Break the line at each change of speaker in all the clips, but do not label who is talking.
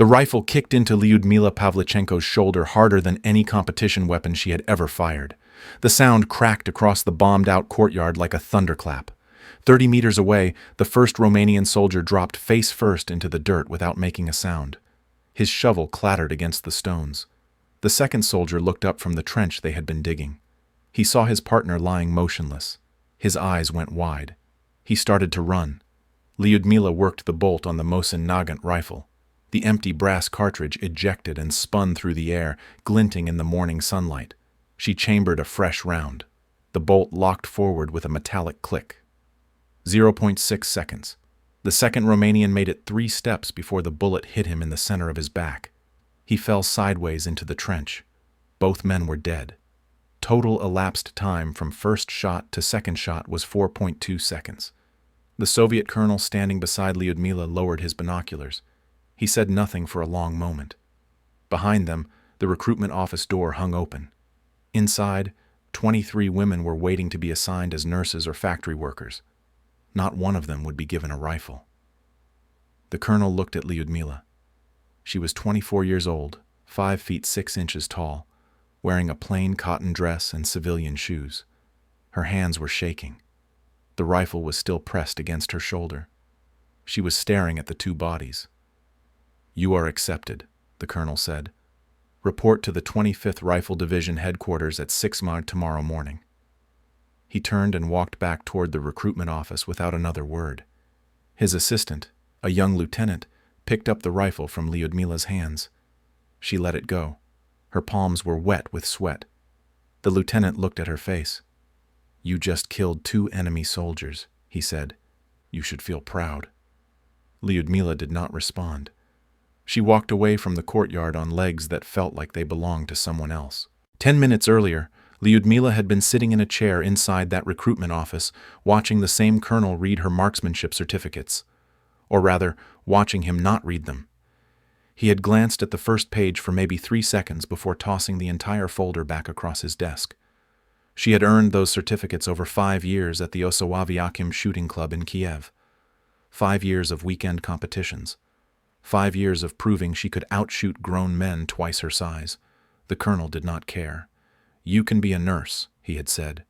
The rifle kicked into Lyudmila Pavlichenko's shoulder harder than any competition weapon she had ever fired. The sound cracked across the bombed-out courtyard like a thunderclap. 30 meters away, the first Romanian soldier dropped face first into the dirt without making a sound. His shovel clattered against the stones. The second soldier looked up from the trench they had been digging. He saw his partner lying motionless. His eyes went wide. He started to run. Lyudmila worked the bolt on the Mosin Nagant rifle. The empty brass cartridge ejected and spun through the air, glinting in the morning sunlight. She chambered a fresh round. The bolt locked forward with a metallic click. 0.6 seconds. The second Romanian made it 3 steps before the bullet hit him in the center of his back. He fell sideways into the trench. Both men were dead. Total elapsed time from first shot to second shot was 4.2 seconds. The Soviet colonel standing beside Lyudmila lowered his binoculars. He said nothing for a long moment. Behind them, the recruitment office door hung open. Inside, 23 women were waiting to be assigned as nurses or factory workers. Not one of them would be given a rifle. The colonel looked at Lyudmila. She was 24 years old, 5 feet 6 inches tall, wearing a plain cotton dress and civilian shoes. Her hands were shaking. The rifle was still pressed against her shoulder. She was staring at the 2 bodies. "You are accepted," the colonel said. "Report to the 25th Rifle Division headquarters at 6 Mar tomorrow morning." He turned and walked back toward the recruitment office without another word. His assistant, a young lieutenant, picked up the rifle from Lyudmila's hands. She let it go. Her palms were wet with sweat. The lieutenant looked at her face. "You just killed 2 enemy soldiers," he said. "You should feel proud." Lyudmila did not respond. She walked away from the courtyard on legs that felt like they belonged to someone else. 10 minutes earlier, Lyudmila had been sitting in a chair inside that recruitment office, watching the same colonel read her marksmanship certificates. Or rather, watching him not read them. He had glanced at the first page for maybe 3 seconds before tossing the entire folder back across his desk. She had earned those certificates over 5 years at the Osowaviakim shooting club in Kiev. 5 years of weekend competitions. 5 years of proving she could outshoot grown men twice her size. The colonel did not care. "You can be a nurse," he had said.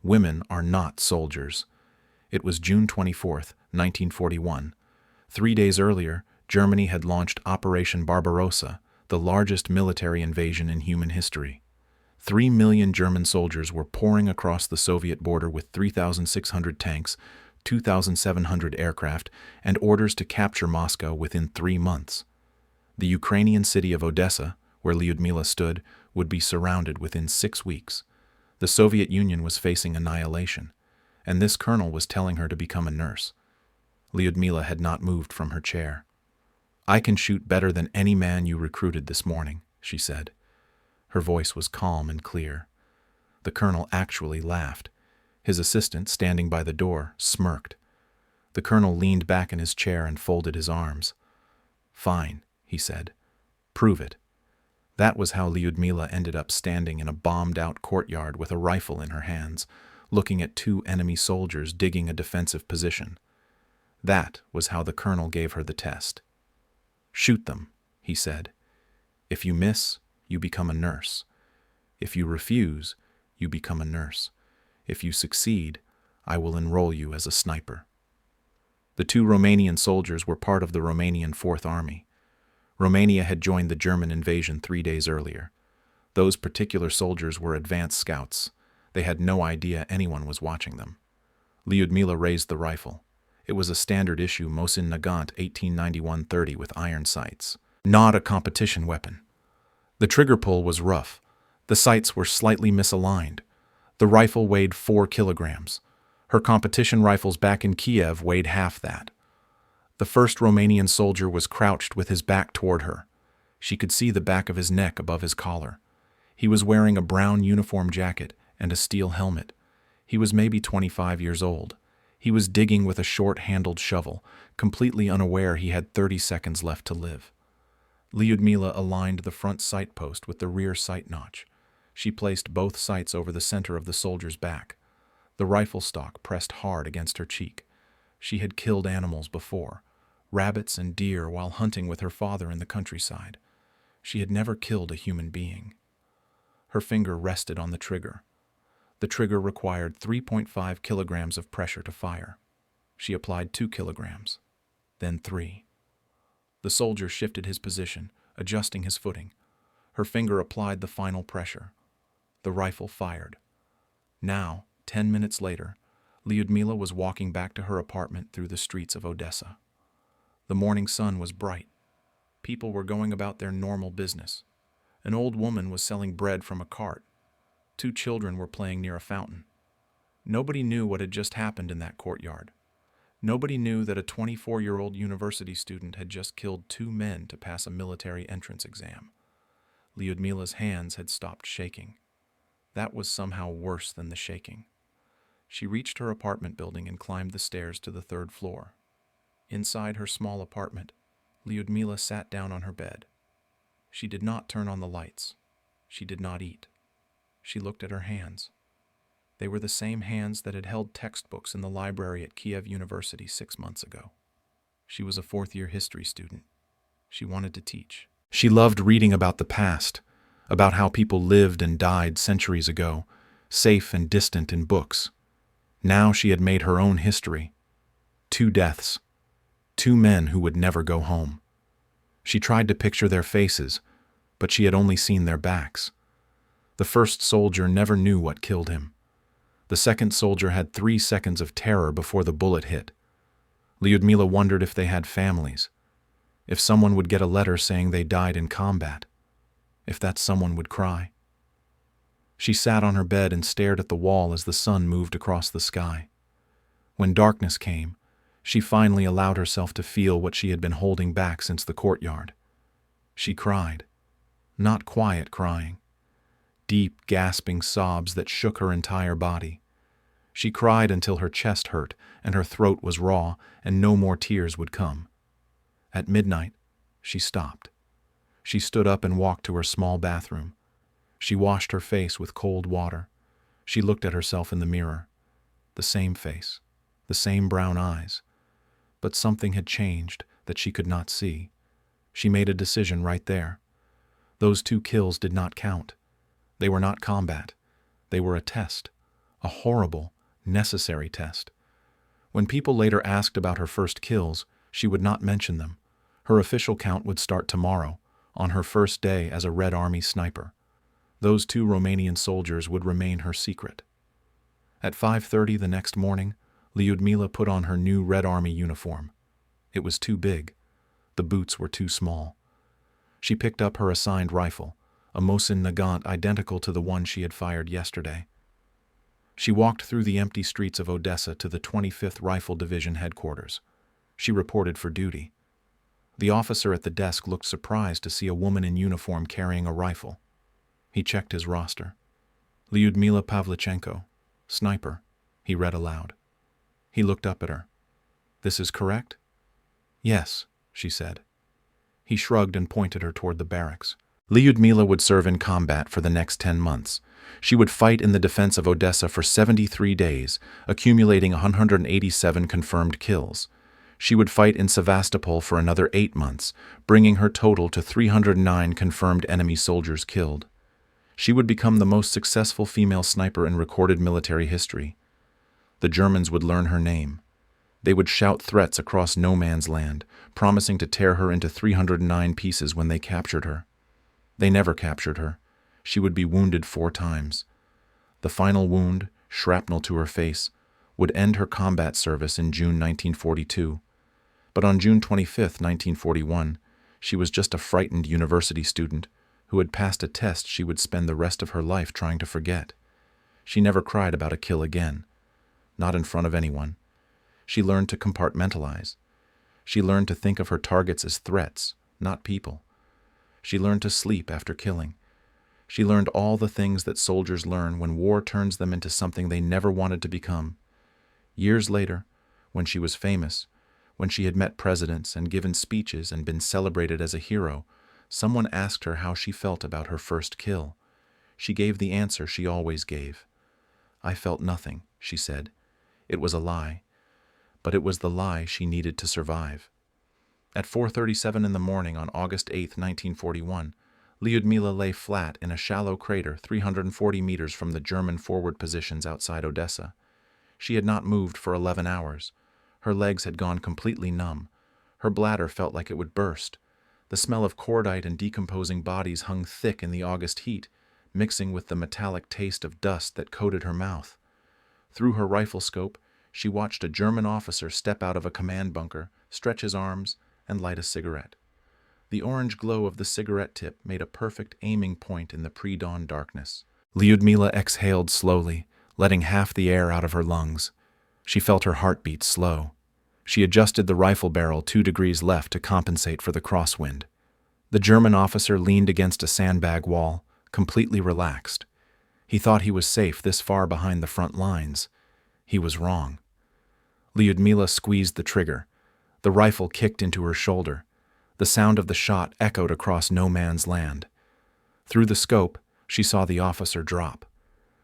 "Women are not soldiers." It was June 24th, 1941. 3 days earlier, Germany had launched Operation Barbarossa, the largest military invasion in human history. 3 million German soldiers were pouring across the Soviet border with 3,600 tanks, 2,700 aircraft, and orders to capture Moscow within 3 months. The Ukrainian city of Odessa, where Lyudmila stood, would be surrounded within 6 weeks. The Soviet Union was facing annihilation, and this colonel was telling her to become a nurse. Lyudmila had not moved from her chair. "I can shoot better than any man you recruited this morning," she said. Her voice was calm and clear. The colonel actually laughed. His assistant, standing by the door, smirked. The colonel leaned back in his chair and folded his arms. "Fine," he said. "Prove it." That was how Lyudmila ended up standing in a bombed-out courtyard with a rifle in her hands, looking at 2 enemy soldiers digging a defensive position. That was how the colonel gave her the test. "Shoot them," he said. "If you miss, you become a nurse. If you refuse, you become a nurse. If you succeed, I will enroll you as a sniper." The 2 Romanian soldiers were part of the Romanian Fourth Army. Romania had joined the German invasion 3 days earlier. Those particular soldiers were advanced scouts. They had no idea anyone was watching them. Lyudmila raised the rifle. It was a standard-issue Mosin Nagant 1891-30 with iron sights. Not a competition weapon. The trigger pull was rough. The sights were slightly misaligned. The rifle weighed 4 kilograms. Her competition rifles back in Kiev weighed half that. The first Romanian soldier was crouched with his back toward her. She could see the back of his neck above his collar. He was wearing a brown uniform jacket and a steel helmet. He was maybe 25 years old. He was digging with a short-handled shovel, completely unaware he had 30 seconds left to live. Lyudmila aligned the front sight post with the rear sight notch. She placed both sights over the center of the soldier's back. The rifle stock pressed hard against her cheek. She had killed animals before. rabbits and deer while hunting with her father in the countryside. She had never killed a human being. Her finger rested on the trigger. The trigger required 3.5 kilograms of pressure to fire. She applied 2 kilograms, then 3. The soldier shifted his position, adjusting his footing. Her finger applied the final pressure. The rifle fired. Now, 10 minutes later, Lyudmila was walking back to her apartment through the streets of Odessa. The morning sun was bright. People were going about their normal business. An old woman was selling bread from a cart. 2 children were playing near a fountain. Nobody knew what had just happened in that courtyard. Nobody knew that a 24-year-old university student had just killed 2 men to pass a military entrance exam. Lyudmila's hands had stopped shaking. That was somehow worse than the shaking. She reached her apartment building and climbed the stairs to the 3rd floor. Inside her small apartment, Lyudmila sat down on her bed. She did not turn on the lights. She did not eat. She looked at her hands. They were the same hands that had held textbooks in the library at Kiev University 6 months ago. She was a 4th-year history student. She wanted to teach. She loved reading about the past, about how people lived and died centuries ago, safe and distant in books. Now she had made her own history. 2 deaths. 2 men who would never go home. She tried to picture their faces, but she had only seen their backs. The first soldier never knew what killed him. The second soldier had 3 seconds of terror before the bullet hit. Lyudmila wondered if they had families, if someone would get a letter saying they died in combat, if that someone would cry. She sat on her bed and stared at the wall as the sun moved across the sky. When darkness came, she finally allowed herself to feel what she had been holding back since the courtyard. She cried, not quiet crying, deep, gasping sobs that shook her entire body. She cried until her chest hurt and her throat was raw and no more tears would come. At midnight, she stopped. She stood up and walked to her small bathroom. She washed her face with cold water. She looked at herself in the mirror. The same face, the same brown eyes. But something had changed that she could not see. She made a decision right there. Those 2 kills did not count. They were not combat. They were a test, a horrible, necessary test. When people later asked about her first kills, she would not mention them. Her official count would start tomorrow, on her first day as a Red Army sniper. Those 2 Romanian soldiers would remain her secret. At 5:30 the next morning, Lyudmila put on her new Red Army uniform. It was too big. The boots were too small. She picked up her assigned rifle, a Mosin Nagant identical to the one she had fired yesterday. She walked through the empty streets of Odessa to the 25th Rifle Division headquarters. She reported for duty. The officer at the desk looked surprised to see a woman in uniform carrying a rifle. He checked his roster. Lyudmila Pavlichenko, sniper, he read aloud. He looked up at her. This is correct? Yes, she said. He shrugged and pointed her toward the barracks. Lyudmila would serve in combat for the next 10 months. She would fight in the defense of Odessa for 73 days, accumulating 187 confirmed kills. She would fight in Sevastopol for another 8 months, bringing her total to 309 confirmed enemy soldiers killed. She would become the most successful female sniper in recorded military history. The Germans would learn her name. They would shout threats across no man's land, promising to tear her into 309 pieces when they captured her. They never captured her. She would be wounded 4 times. The final wound, shrapnel to her face, would end her combat service in June 1942. But on June 25, 1941, she was just a frightened university student who had passed a test she would spend the rest of her life trying to forget. She never cried about a kill again. Not in front of anyone. She learned to compartmentalize. She learned to think of her targets as threats, not people. She learned to sleep after killing. She learned all the things that soldiers learn when war turns them into something they never wanted to become. Years later, when she was famous, when she had met presidents and given speeches and been celebrated as a hero, someone asked her how she felt about her first kill. She gave the answer she always gave. I felt nothing, she said. It was a lie. But it was the lie she needed to survive. At 4:37 in the morning on August 8, 1941, Lyudmila lay flat in a shallow crater 340 meters from the German forward positions outside Odessa. She had not moved for 11 hours. Her legs had gone completely numb. Her bladder felt like it would burst. The smell of cordite and decomposing bodies hung thick in the August heat, mixing with the metallic taste of dust that coated her mouth. Through her rifle scope, she watched a German officer step out of a command bunker, stretch his arms, and light a cigarette. The orange glow of the cigarette tip made a perfect aiming point in the pre-dawn darkness. Lyudmila exhaled slowly, letting half the air out of her lungs. She felt her heartbeat slow. She adjusted the rifle barrel 2 degrees left to compensate for the crosswind. The German officer leaned against a sandbag wall, completely relaxed. He thought he was safe this far behind the front lines. He was wrong. Lyudmila squeezed the trigger. The rifle kicked into her shoulder. The sound of the shot echoed across no man's land. Through the scope, she saw the officer drop.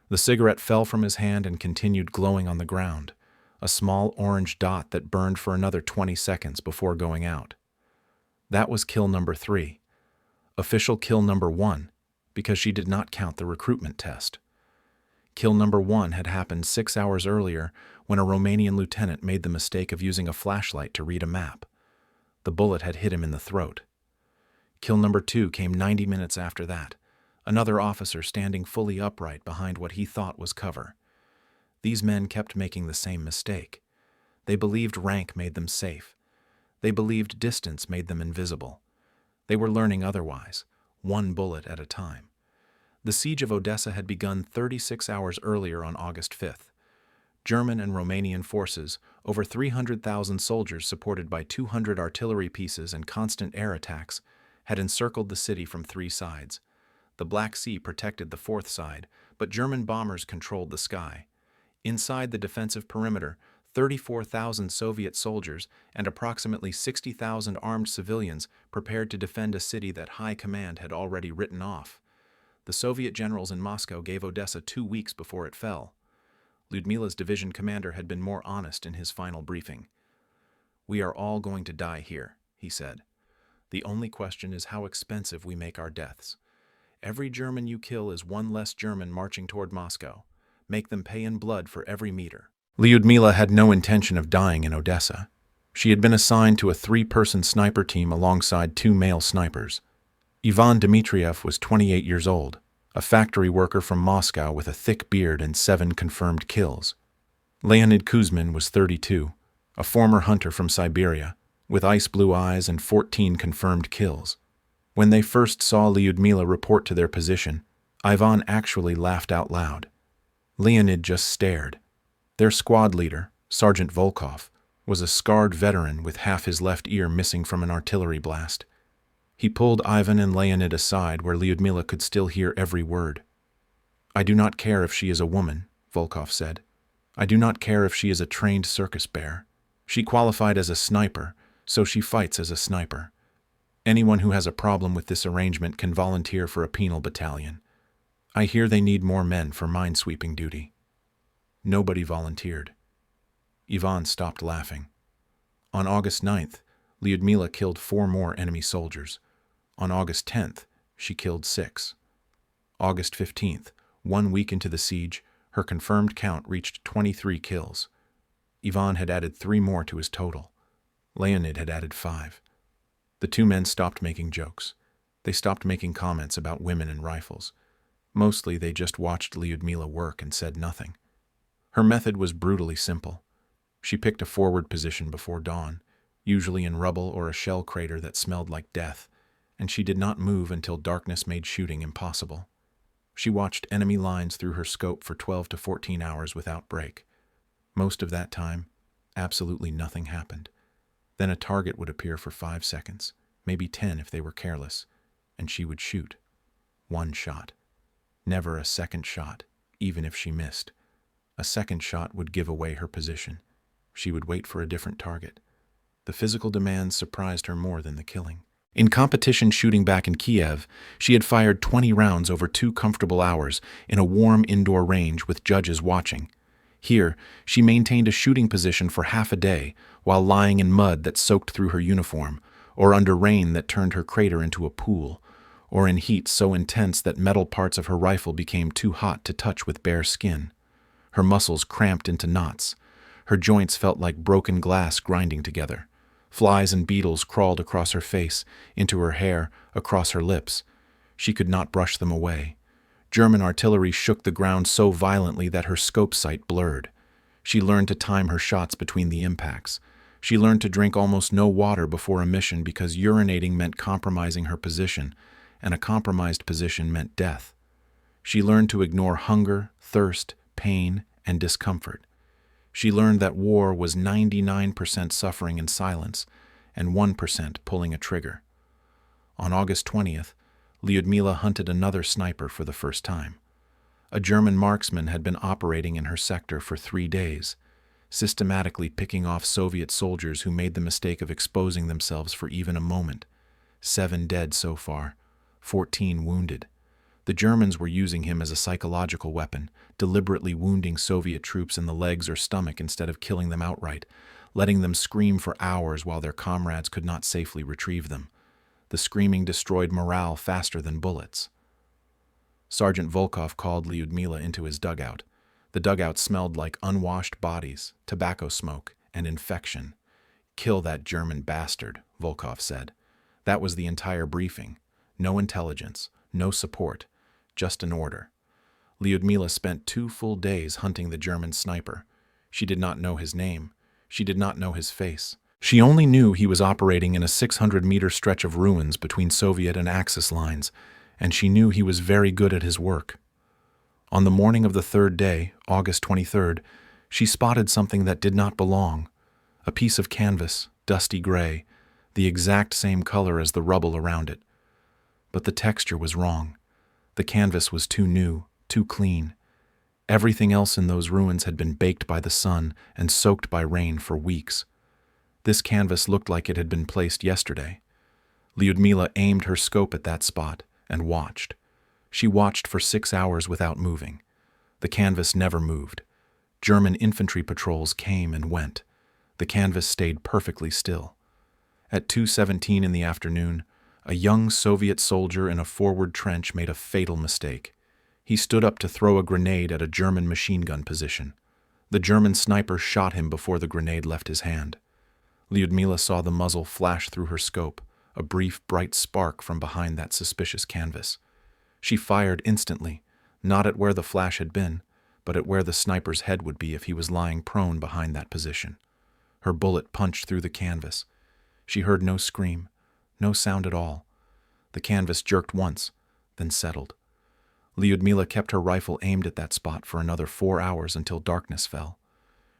The cigarette fell from his hand and continued glowing on the ground, a small orange dot that burned for another 20 seconds before going out. That was kill number 3. Official kill number 1, because she did not count the recruitment test. Kill number 1 had happened 6 hours earlier when a Romanian lieutenant made the mistake of using a flashlight to read a map. The bullet had hit him in the throat. Kill number 2 came 90 minutes after that, another officer standing fully upright behind what he thought was cover. These men kept making the same mistake. They believed rank made them safe. They believed distance made them invisible. They were learning otherwise, one bullet at a time. The Siege of Odessa had begun 36 hours earlier on August 5th. German and Romanian forces, over 300,000 soldiers supported by 200 artillery pieces and constant air attacks, had encircled the city from 3 sides. The Black Sea protected the 4th side, but German bombers controlled the sky. Inside the defensive perimeter, 34,000 Soviet soldiers and approximately 60,000 armed civilians prepared to defend a city that High Command had already written off. The Soviet generals in Moscow gave Odessa 2 weeks before it fell. Lyudmila's division commander had been more honest in his final briefing. "We are all going to die here," he said. "The only question is how expensive we make our deaths. Every German you kill is one less German marching toward Moscow. Make them pay in blood for every meter." Lyudmila had no intention of dying in Odessa. She had been assigned to a 3-person sniper team alongside 2 male snipers. Ivan Dmitriev was 28 years old, a factory worker from Moscow with a thick beard and 7 confirmed kills. Leonid Kuzmin was 32, a former hunter from Siberia, with ice-blue eyes and 14 confirmed kills. When they first saw Lyudmila report to their position, Ivan actually laughed out loud. Leonid just stared. Their squad leader, Sergeant Volkov, was a scarred veteran with half his left ear missing from an artillery blast. He pulled Ivan and Leonid aside where Lyudmila could still hear every word. "I do not care if she is a woman," Volkov said. "I do not care if she is a trained circus bear. She qualified as a sniper, so she fights as a sniper. Anyone who has a problem with this arrangement can volunteer for a penal battalion. I hear they need more men for minesweeping duty." Nobody volunteered. Ivan stopped laughing. On August 9th, Lyudmila killed 4 more enemy soldiers. On August 10th, she killed 6. August 15th, 1 week into the siege, her confirmed count reached 23 kills. Ivan had added 3 more to his total. Leonid had added 5. The 2 men stopped making jokes. They stopped making comments about women and rifles. Mostly they just watched Lyudmila work and said nothing. Her method was brutally simple. She picked a forward position before dawn, usually in rubble or a shell crater that smelled like death, and she did not move until darkness made shooting impossible. She watched enemy lines through her scope for 12 to 14 hours without break. Most of that time, absolutely nothing happened. Then a target would appear for 5 seconds, maybe 10 if they were careless, and she would shoot. 1 shot. Never a second shot, even if she missed. A second shot would give away her position. She would wait for a different target. The physical demands surprised her more than the killing. In competition shooting back in Kiev, she had fired 20 rounds over 2 comfortable hours in a warm indoor range with judges watching. Here, she maintained a shooting position for half a day while lying in mud that soaked through her uniform, or under rain that turned her crater into a pool, or in heat so intense that metal parts of her rifle became too hot to touch with bare skin. Her muscles cramped into knots. Her joints felt like broken glass grinding together. Flies and beetles crawled across her face, into her hair, across her lips. She could not brush them away. German artillery shook the ground so violently that her scope sight blurred. She learned to time her shots between the impacts. She learned to drink almost no water before a mission because urinating meant compromising her position, and a compromised position meant death. She learned to ignore hunger, thirst, pain, and discomfort. She learned that war was 99% suffering in silence and 1% pulling a trigger. On August 20th, Lyudmila hunted another sniper for the first time. A German marksman had been operating in her sector for 3 days, systematically picking off Soviet soldiers who made the mistake of exposing themselves for even a moment. 7 dead so far, 14 wounded. The Germans were using him as a psychological weapon, deliberately wounding Soviet troops in the legs or stomach instead of killing them outright, letting them scream for hours while their comrades could not safely retrieve them. The screaming destroyed morale faster than bullets. Sergeant Volkov called Lyudmila into his dugout. The dugout smelled like unwashed bodies, tobacco smoke, and infection. "Kill that German bastard," Volkov said. That was the entire briefing. No intelligence, no support, just an order. Lyudmila spent 2 full days hunting the German sniper. She did not know his name. She did not know his face. She only knew he was operating in a 600-meter stretch of ruins between Soviet and Axis lines, and she knew he was very good at his work. On the morning of the 3rd day, August 23rd, she spotted something that did not belong. A piece of canvas, dusty gray, the exact same color as the rubble around it. But the texture was wrong. The canvas was too new, too clean. Everything else in those ruins had been baked by the sun and soaked by rain for weeks. This canvas looked like it had been placed yesterday. Lyudmila aimed her scope at that spot and watched. She watched for 6 hours without moving. The canvas never moved. German infantry patrols came and went. The canvas stayed perfectly still. At 2:17 in the afternoon, a young Soviet soldier in a forward trench made a fatal mistake. He stood up to throw a grenade at a German machine gun position. The German sniper shot him before the grenade left his hand. Lyudmila saw the muzzle flash through her scope, a brief, bright spark from behind that suspicious canvas. She fired instantly, not at where the flash had been, but at where the sniper's head would be if he was lying prone behind that position. Her bullet punched through the canvas. She heard no scream, no sound at all. The canvas jerked once, then settled. Lyudmila kept her rifle aimed at that spot for another 4 hours until darkness fell.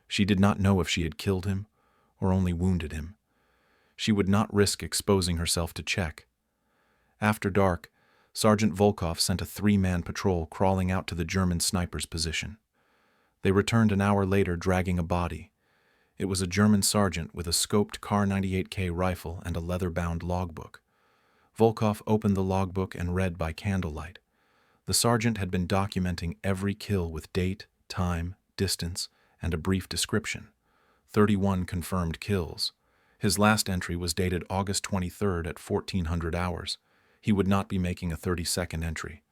She did not know if she had killed him or only wounded him. She would not risk exposing herself to check. After dark, Sergeant Volkov sent a 3-man patrol crawling out to the German sniper's position. They returned an hour later dragging a body. It was a German sergeant with a scoped Kar 98K rifle and a leather-bound logbook. Volkov opened the logbook and read by candlelight. The sergeant had been documenting every kill with date, time, distance, and a brief description. 31 confirmed kills. His last entry was dated August 23rd at 1400 hours. He would not be making a 32nd entry.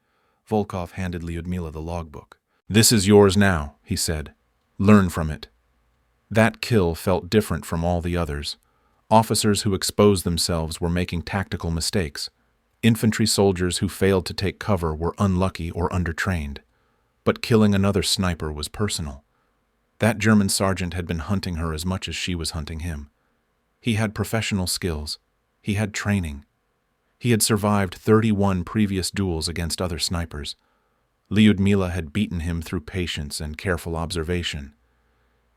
Volkov handed Lyudmila the logbook. "This is yours now," he said. "Learn from it." That kill felt different from all the others. Officers who exposed themselves were making tactical mistakes. Infantry soldiers who failed to take cover were unlucky or undertrained. But killing another sniper was personal. That German sergeant had been hunting her as much as she was hunting him. He had professional skills. He had training. He had survived 31 previous duels against other snipers. Lyudmila had beaten him through patience and careful observation.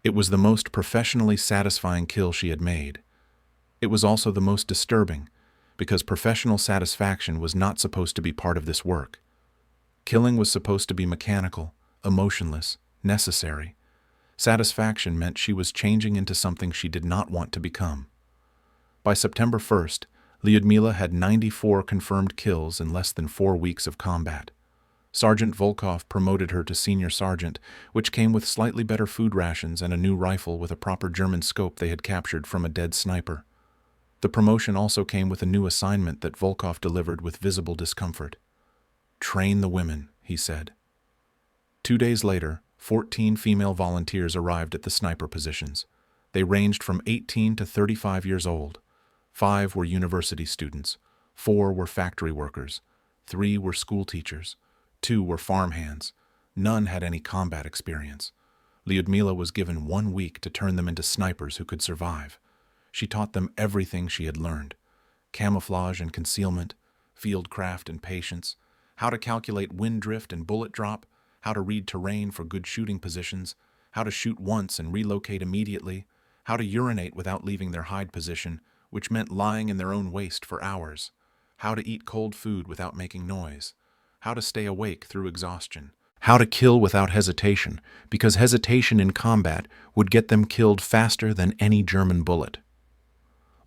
It was the most professionally satisfying kill she had made. It was also the most disturbing, because professional satisfaction was not supposed to be part of this work. Killing was supposed to be mechanical, emotionless, necessary. Satisfaction meant she was changing into something she did not want to become. By September 1st, Lyudmila had 94 confirmed kills in less than 4 weeks of combat. Sergeant Volkov promoted her to senior sergeant, which came with slightly better food rations and a new rifle with a proper German scope they had captured from a dead sniper. The promotion also came with a new assignment that Volkov delivered with visible discomfort. "Train the women," he said. 2 days later, 14 female volunteers arrived at the sniper positions. They ranged from 18 to 35 years old. 5 were university students, 4 were factory workers, 3 were school teachers, 2 were farmhands. None had any combat experience. Lyudmila was given 1 week to turn them into snipers who could survive. She taught them everything she had learned: camouflage and concealment, fieldcraft and patience, how to calculate wind drift and bullet drop, how to read terrain for good shooting positions, how to shoot once and relocate immediately, how to urinate without leaving their hide position, which meant lying in their own waste for hours, how to eat cold food without making noise, how to stay awake through exhaustion, how to kill without hesitation, because hesitation in combat would get them killed faster than any German bullet.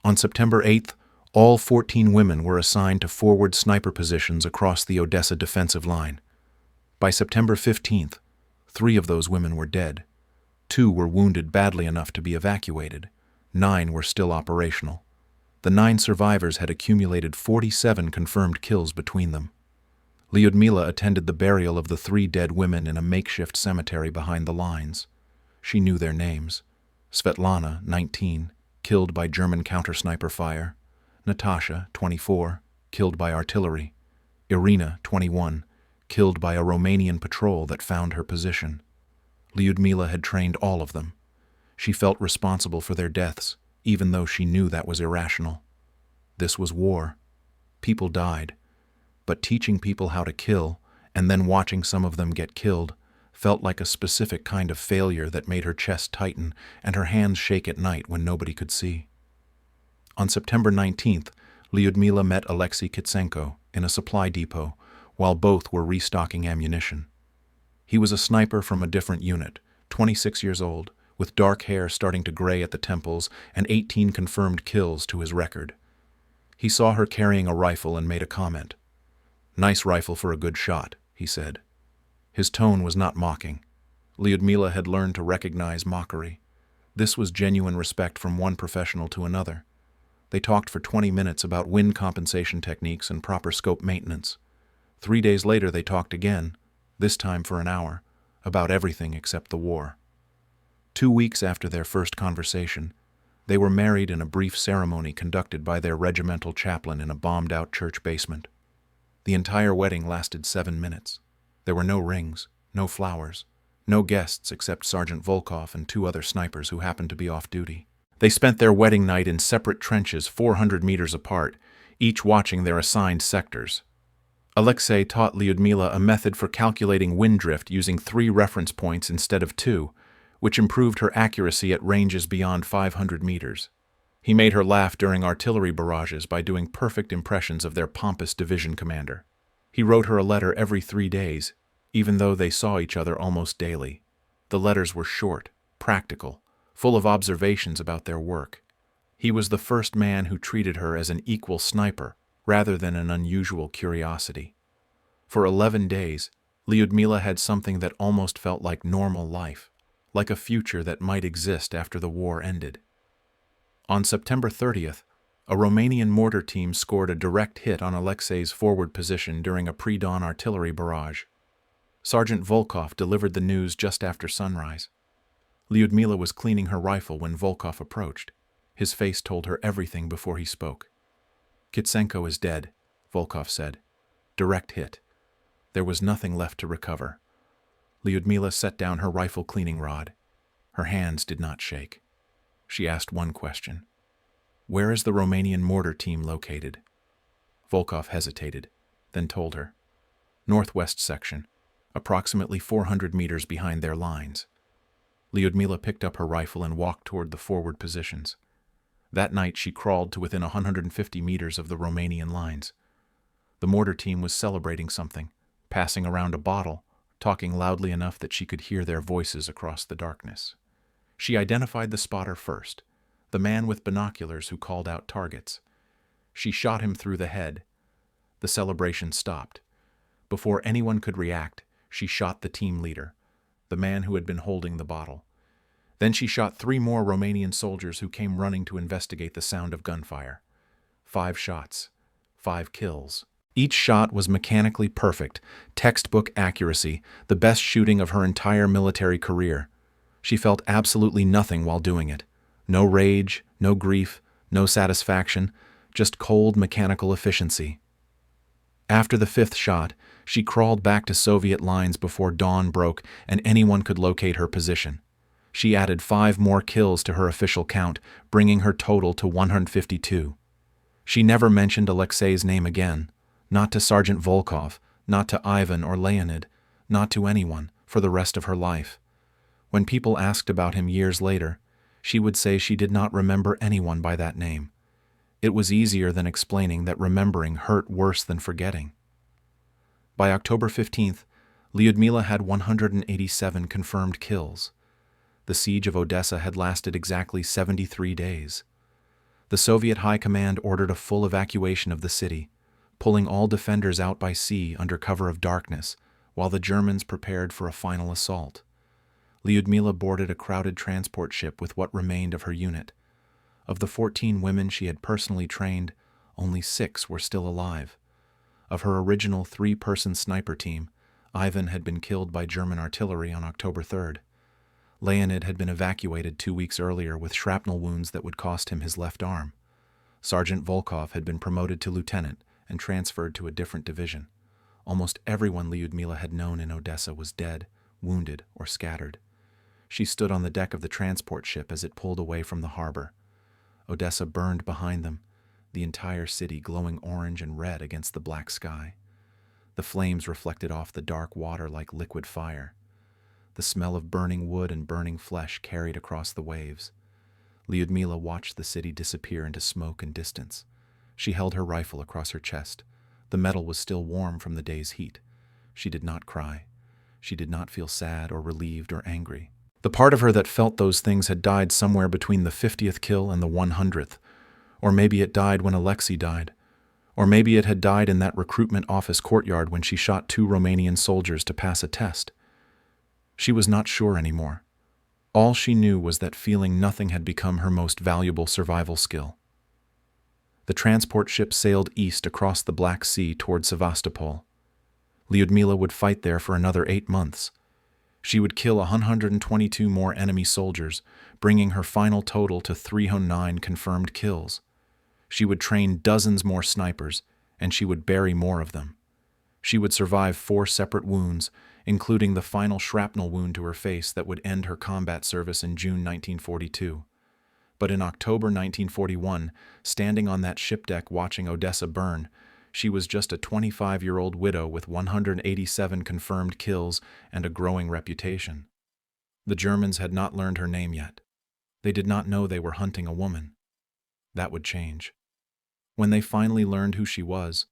On September 8th, all 14 women were assigned to forward sniper positions across the Odessa defensive line. By September 15th, 3 of those women were dead. 2 were wounded badly enough to be evacuated. 9 were still operational. The 9 survivors had accumulated 47 confirmed kills between them. Lyudmila attended the burial of the 3 dead women in a makeshift cemetery behind the lines. She knew their names: Svetlana, 19, killed by German counter-sniper fire; Natasha, 24, killed by artillery; Irina, 21, killed by a Romanian patrol that found her position. Lyudmila had trained all of them. She felt responsible for their deaths, even though she knew that was irrational. This was war. People died. But teaching people how to kill, and then watching some of them get killed, felt like a specific kind of failure that made her chest tighten and her hands shake at night when nobody could see. On September 19th, Lyudmila met Alexei Kitsenko in a supply depot while both were restocking ammunition. He was a sniper from a different unit, 26 years old, with dark hair starting to gray at the temples and 18 confirmed kills to his record. He saw her carrying a rifle and made a comment. "Nice rifle for a good shot," he said. His tone was not mocking. Lyudmila had learned to recognize mockery. This was genuine respect from one professional to another. They talked for 20 minutes about wind compensation techniques and proper scope maintenance. 3 days later they talked again, this time for an hour, about everything except the war. 2 weeks after their first conversation, they were married in a brief ceremony conducted by their regimental chaplain in a bombed-out church basement. The entire wedding lasted 7 minutes. There were no rings, no flowers, no guests except Sergeant Volkov and 2 other snipers who happened to be off duty. They spent their wedding night in separate trenches 400 meters apart, each watching their assigned sectors. Alexei taught Lyudmila a method for calculating wind drift using 3 reference points instead of 2, which improved her accuracy at ranges beyond 500 meters. He made her laugh during artillery barrages by doing perfect impressions of their pompous division commander. He wrote her a letter every 3 days, even though they saw each other almost daily. The letters were short, practical, full of observations about their work. He was the first man who treated her as an equal sniper rather than an unusual curiosity. For 11 days, Lyudmila had something that almost felt like normal life, like a future that might exist after the war ended. On September 30th, a Romanian mortar team scored a direct hit on Alexei's forward position during a pre-dawn artillery barrage. Sergeant Volkov delivered the news just after sunrise. Lyudmila was cleaning her rifle when Volkov approached. His face told her everything before he spoke. "Kitsenko is dead," Volkov said. "Direct hit. There was nothing left to recover." Lyudmila set down her rifle cleaning rod. Her hands did not shake. She asked one question. "Where is the Romanian mortar team located?" Volkov hesitated, then told her. "Northwest section, approximately 400 meters behind their lines." Lyudmila picked up her rifle and walked toward the forward positions. That night she crawled to within 150 meters of the Romanian lines. The mortar team was celebrating something, passing around a bottle, talking loudly enough that she could hear their voices across the darkness. She identified the spotter first, the man with binoculars who called out targets. She shot him through the head. The celebration stopped. Before anyone could react, she shot the team leader, the man who had been holding the bottle. Then she shot 3 more Romanian soldiers who came running to investigate the sound of gunfire. 5 shots, 5 kills. Each shot was mechanically perfect, textbook accuracy, the best shooting of her entire military career. She felt absolutely nothing while doing it. No rage, no grief, no satisfaction, just cold mechanical efficiency. After the 5th shot, she crawled back to Soviet lines before dawn broke and anyone could locate her position. She added 5 more kills to her official count, bringing her total to 152. She never mentioned Alexei's name again, not to Sergeant Volkov, not to Ivan or Leonid, not to anyone, for the rest of her life. When people asked about him years later, she would say she did not remember anyone by that name. It was easier than explaining that remembering hurt worse than forgetting. By October 15th, Lyudmila had 187 confirmed kills. The Siege of Odessa had lasted exactly 73 days. The Soviet High Command ordered a full evacuation of the city, pulling all defenders out by sea under cover of darkness, while the Germans prepared for a final assault. Lyudmila boarded a crowded transport ship with what remained of her unit. Of the 14 women she had personally trained, only 6 were still alive. Of her original 3-person sniper team, Ivan had been killed by German artillery on October 3rd. Leonid had been evacuated 2 weeks earlier with shrapnel wounds that would cost him his left arm. Sergeant Volkov had been promoted to lieutenant and transferred to a different division. Almost everyone Lyudmila had known in Odessa was dead, wounded, or scattered. She stood on the deck of the transport ship as it pulled away from the harbor. Odessa burned behind them, the entire city glowing orange and red against the black sky. The flames reflected off the dark water like liquid fire. The smell of burning wood and burning flesh carried across the waves. Lyudmila watched the city disappear into smoke and distance. She held her rifle across her chest. The metal was still warm from the day's heat. She did not cry. She did not feel sad or relieved or angry. The part of her that felt those things had died somewhere between the 50th kill and the 100th. Or maybe it died when Alexei died. Or maybe it had died in that recruitment office courtyard when she shot 2 Romanian soldiers to pass a test. She was not sure anymore. All she knew was that feeling nothing had become her most valuable survival skill. The transport ship sailed east across the Black Sea toward Sevastopol. Lyudmila would fight there for another 8 months. She would kill 122 more enemy soldiers, bringing her final total to 309 confirmed kills. She would train dozens more snipers, and she would bury more of them. She would survive 4 separate wounds, including the final shrapnel wound to her face that would end her combat service in June 1942. But in October 1941, standing on that ship deck watching Odessa burn, she was just a 25-year-old widow with 187 confirmed kills and a growing reputation. The Germans had not learned her name yet. They did not know they were hunting a woman. That would change. When they finally learned who she was,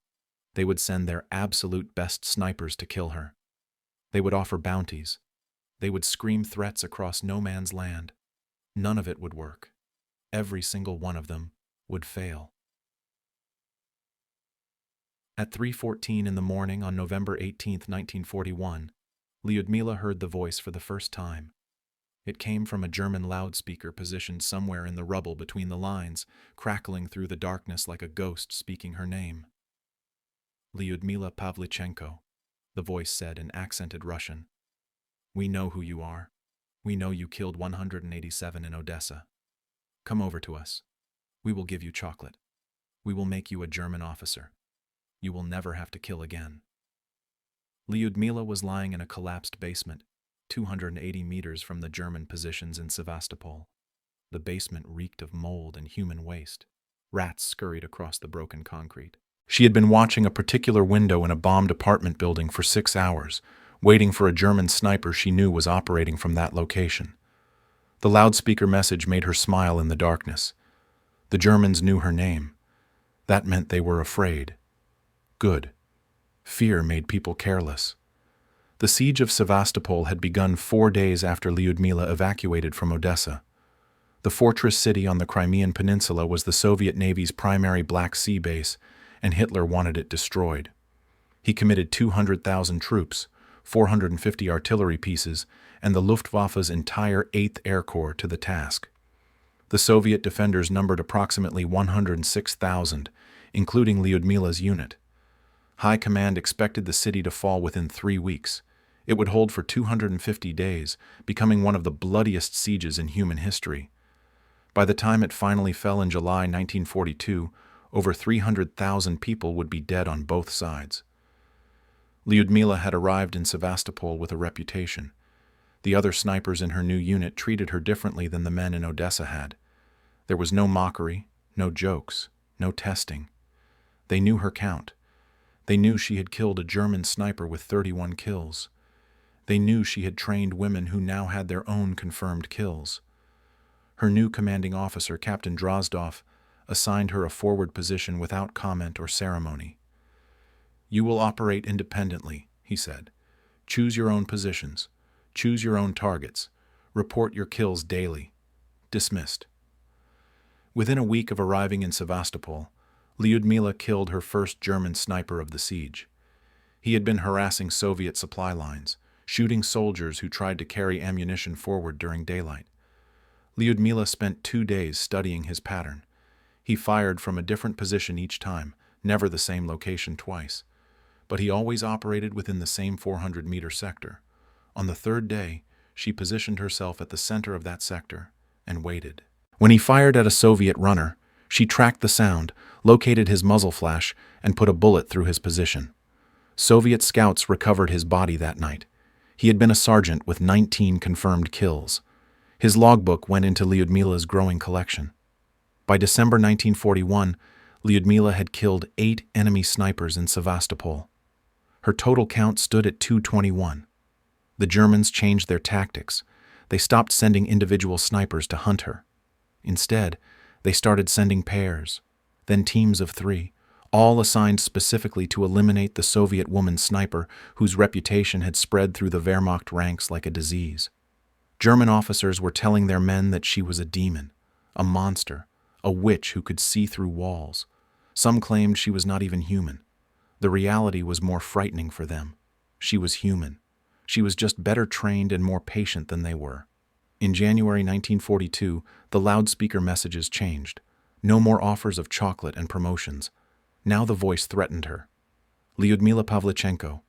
they would send their absolute best snipers to kill her. They would offer bounties. They would scream threats across no man's land. None of it would work. Every single one of them would fail. At 3:14 in the morning on November 18, 1941, Lyudmila heard the voice for the first time. It came from a German loudspeaker positioned somewhere in the rubble between the lines, crackling through the darkness like a ghost speaking her name. Lyudmila Pavlichenko, the voice said in accented Russian. We know who you are. We know you killed 187 in Odessa. Come over to us. We will give you chocolate. We will make you a German officer. You will never have to kill again. Lyudmila was lying in a collapsed basement, 280 meters from the German positions in Sevastopol. The basement reeked of mold and human waste. Rats scurried across the broken concrete. She had been watching a particular window in a bombed apartment building for 6 hours, waiting for a German sniper she knew was operating from that location. The loudspeaker message made her smile in the darkness. The Germans knew her name. That meant they were afraid. Good. Fear made people careless. The siege of Sevastopol had begun 4 days after Lyudmila evacuated from Odessa. The fortress city on the Crimean Peninsula was the Soviet Navy's primary Black Sea base, and Hitler wanted it destroyed. He committed 200,000 troops, 450 artillery pieces, and the Luftwaffe's entire 8th Air Corps to the task. The Soviet defenders numbered approximately 106,000, including Lyudmila's unit. High Command expected the city to fall within 3 weeks. It would hold for 250 days, becoming one of the bloodiest sieges in human history. By the time it finally fell in July 1942, over 300,000 people would be dead on both sides. Lyudmila had arrived in Sevastopol with a reputation. The other snipers in her new unit treated her differently than the men in Odessa had. There was no mockery, no jokes, no testing. They knew her count. They knew she had killed a German sniper with 31 kills. They knew she had trained women who now had their own confirmed kills. Her new commanding officer, Captain Drozdov, assigned her a forward position without comment or ceremony. "You will operate independently," he said. "Choose your own positions. Choose your own targets. Report your kills daily. Dismissed." Within a week of arriving in Sevastopol, Lyudmila killed her first German sniper of the siege. He had been harassing Soviet supply lines, shooting soldiers who tried to carry ammunition forward during daylight. Lyudmila spent 2 days studying his pattern. He fired from a different position each time, never the same location twice. But he always operated within the same 400-meter sector. On the 3rd day, she positioned herself at the center of that sector and waited. When he fired at a Soviet runner, she tracked the sound, located his muzzle flash, and put a bullet through his position. Soviet scouts recovered his body that night. He had been a sergeant with 19 confirmed kills. His logbook went into Lyudmila's growing collection. By December 1941, Lyudmila had killed 8 enemy snipers in Sevastopol. Her total count stood at 221. The Germans changed their tactics. They stopped sending individual snipers to hunt her. Instead, they started sending pairs, then teams of 3, all assigned specifically to eliminate the Soviet woman sniper whose reputation had spread through the Wehrmacht ranks like a disease. German officers were telling their men that she was a demon, a monster, a witch who could see through walls. Some claimed she was not even human. The reality was more frightening for them. She was human. She was just better trained and more patient than they were. In January 1942, the loudspeaker messages changed. No more offers of chocolate and promotions. Now the voice threatened her. "Lyudmila Pavlichenko,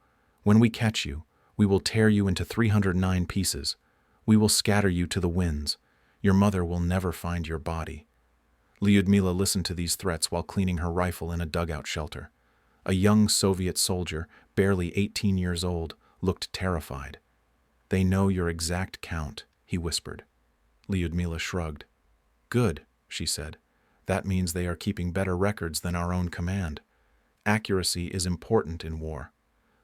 when we catch you, we will tear you into 309 pieces. We will scatter you to the winds. Your mother will never find your body." Lyudmila listened to these threats while cleaning her rifle in a dugout shelter. A young Soviet soldier, barely 18 years old, looked terrified. "They know your exact count," he whispered. Lyudmila shrugged. "Good," she said. "That means they are keeping better records than our own command. Accuracy is important in war."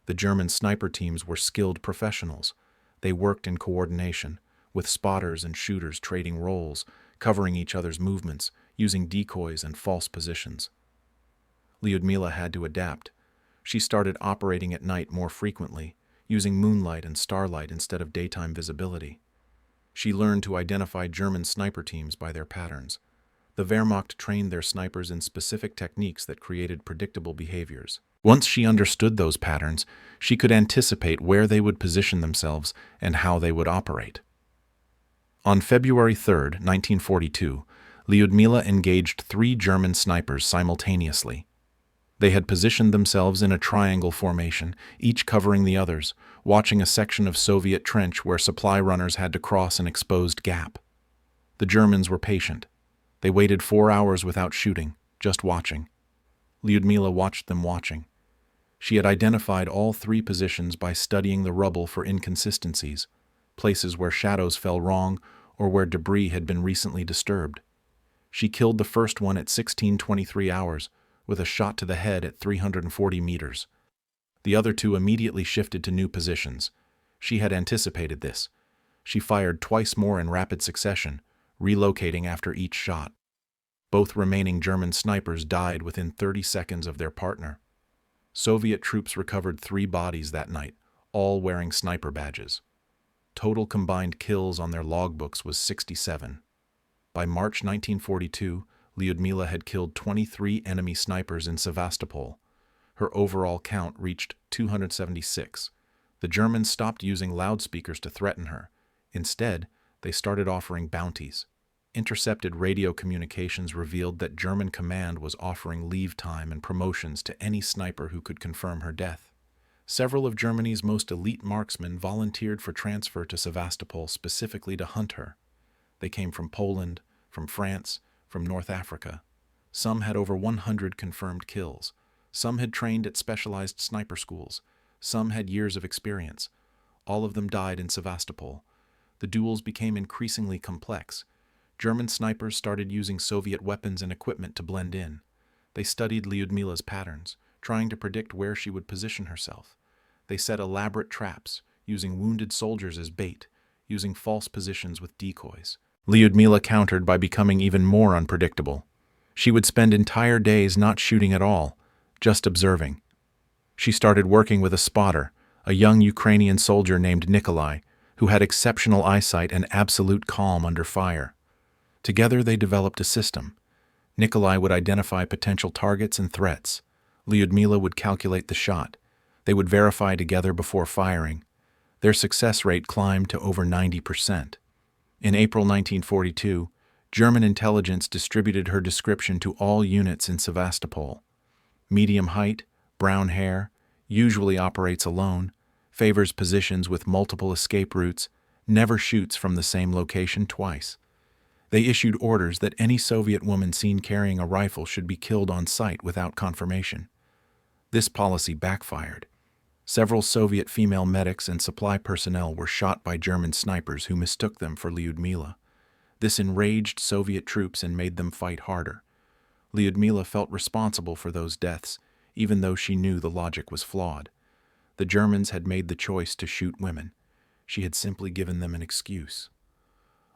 The German sniper teams were skilled professionals. They worked in coordination, with spotters and shooters trading roles, covering each other's movements, using decoys and false positions. Lyudmila had to adapt. She started operating at night more frequently, using moonlight and starlight instead of daytime visibility. She learned to identify German sniper teams by their patterns. The Wehrmacht trained their snipers in specific techniques that created predictable behaviors. Once she understood those patterns, she could anticipate where they would position themselves and how they would operate. On February 3, 1942, Lyudmila engaged 3 German snipers simultaneously. They had positioned themselves in a triangle formation, each covering the others, watching a section of Soviet trench where supply runners had to cross an exposed gap. The Germans were patient. They waited 4 hours without shooting, just watching. Lyudmila watched them watching. She had identified all 3 positions by studying the rubble for inconsistencies, places where shadows fell wrong or where debris had been recently disturbed. She killed the first one at 16:23 hours, with a shot to the head at 340 meters. The other 2 immediately shifted to new positions. She had anticipated this. She fired twice more in rapid succession, relocating after each shot. Both remaining German snipers died within 30 seconds of their partner. Soviet troops recovered 3 bodies that night, all wearing sniper badges. Total combined kills on their logbooks was 67. By March 1942, Lyudmila had killed 23 enemy snipers in Sevastopol. Her overall count reached 276. The Germans stopped using loudspeakers to threaten her. Instead, they started offering bounties. Intercepted radio communications revealed that German command was offering leave time and promotions to any sniper who could confirm her death. Several of Germany's most elite marksmen volunteered for transfer to Sevastopol specifically to hunt her. They came from Poland, from France, from North Africa. Some had over 100 confirmed kills. Some had trained at specialized sniper schools. Some had years of experience. All of them died in Sevastopol. The duels became increasingly complex. German snipers started using Soviet weapons and equipment to blend in. They studied Lyudmila's patterns, trying to predict where she would position herself. They set elaborate traps, using wounded soldiers as bait, using false positions with decoys. Lyudmila countered by becoming even more unpredictable. She would spend entire days not shooting at all, just observing. She started working with a spotter, a young Ukrainian soldier named Nikolai, who had exceptional eyesight and absolute calm under fire. Together they developed a system. Nikolai would identify potential targets and threats. Lyudmila would calculate the shot. They would verify together before firing. Their success rate climbed to over 90%. In April 1942, German intelligence distributed her description to all units in Sevastopol. Medium height, brown hair, usually operates alone, favors positions with multiple escape routes, never shoots from the same location twice. They issued orders that any Soviet woman seen carrying a rifle should be killed on sight without confirmation. This policy backfired. Several Soviet female medics and supply personnel were shot by German snipers who mistook them for Lyudmila. This enraged Soviet troops and made them fight harder. Lyudmila felt responsible for those deaths, even though she knew the logic was flawed. The Germans had made the choice to shoot women. She had simply given them an excuse.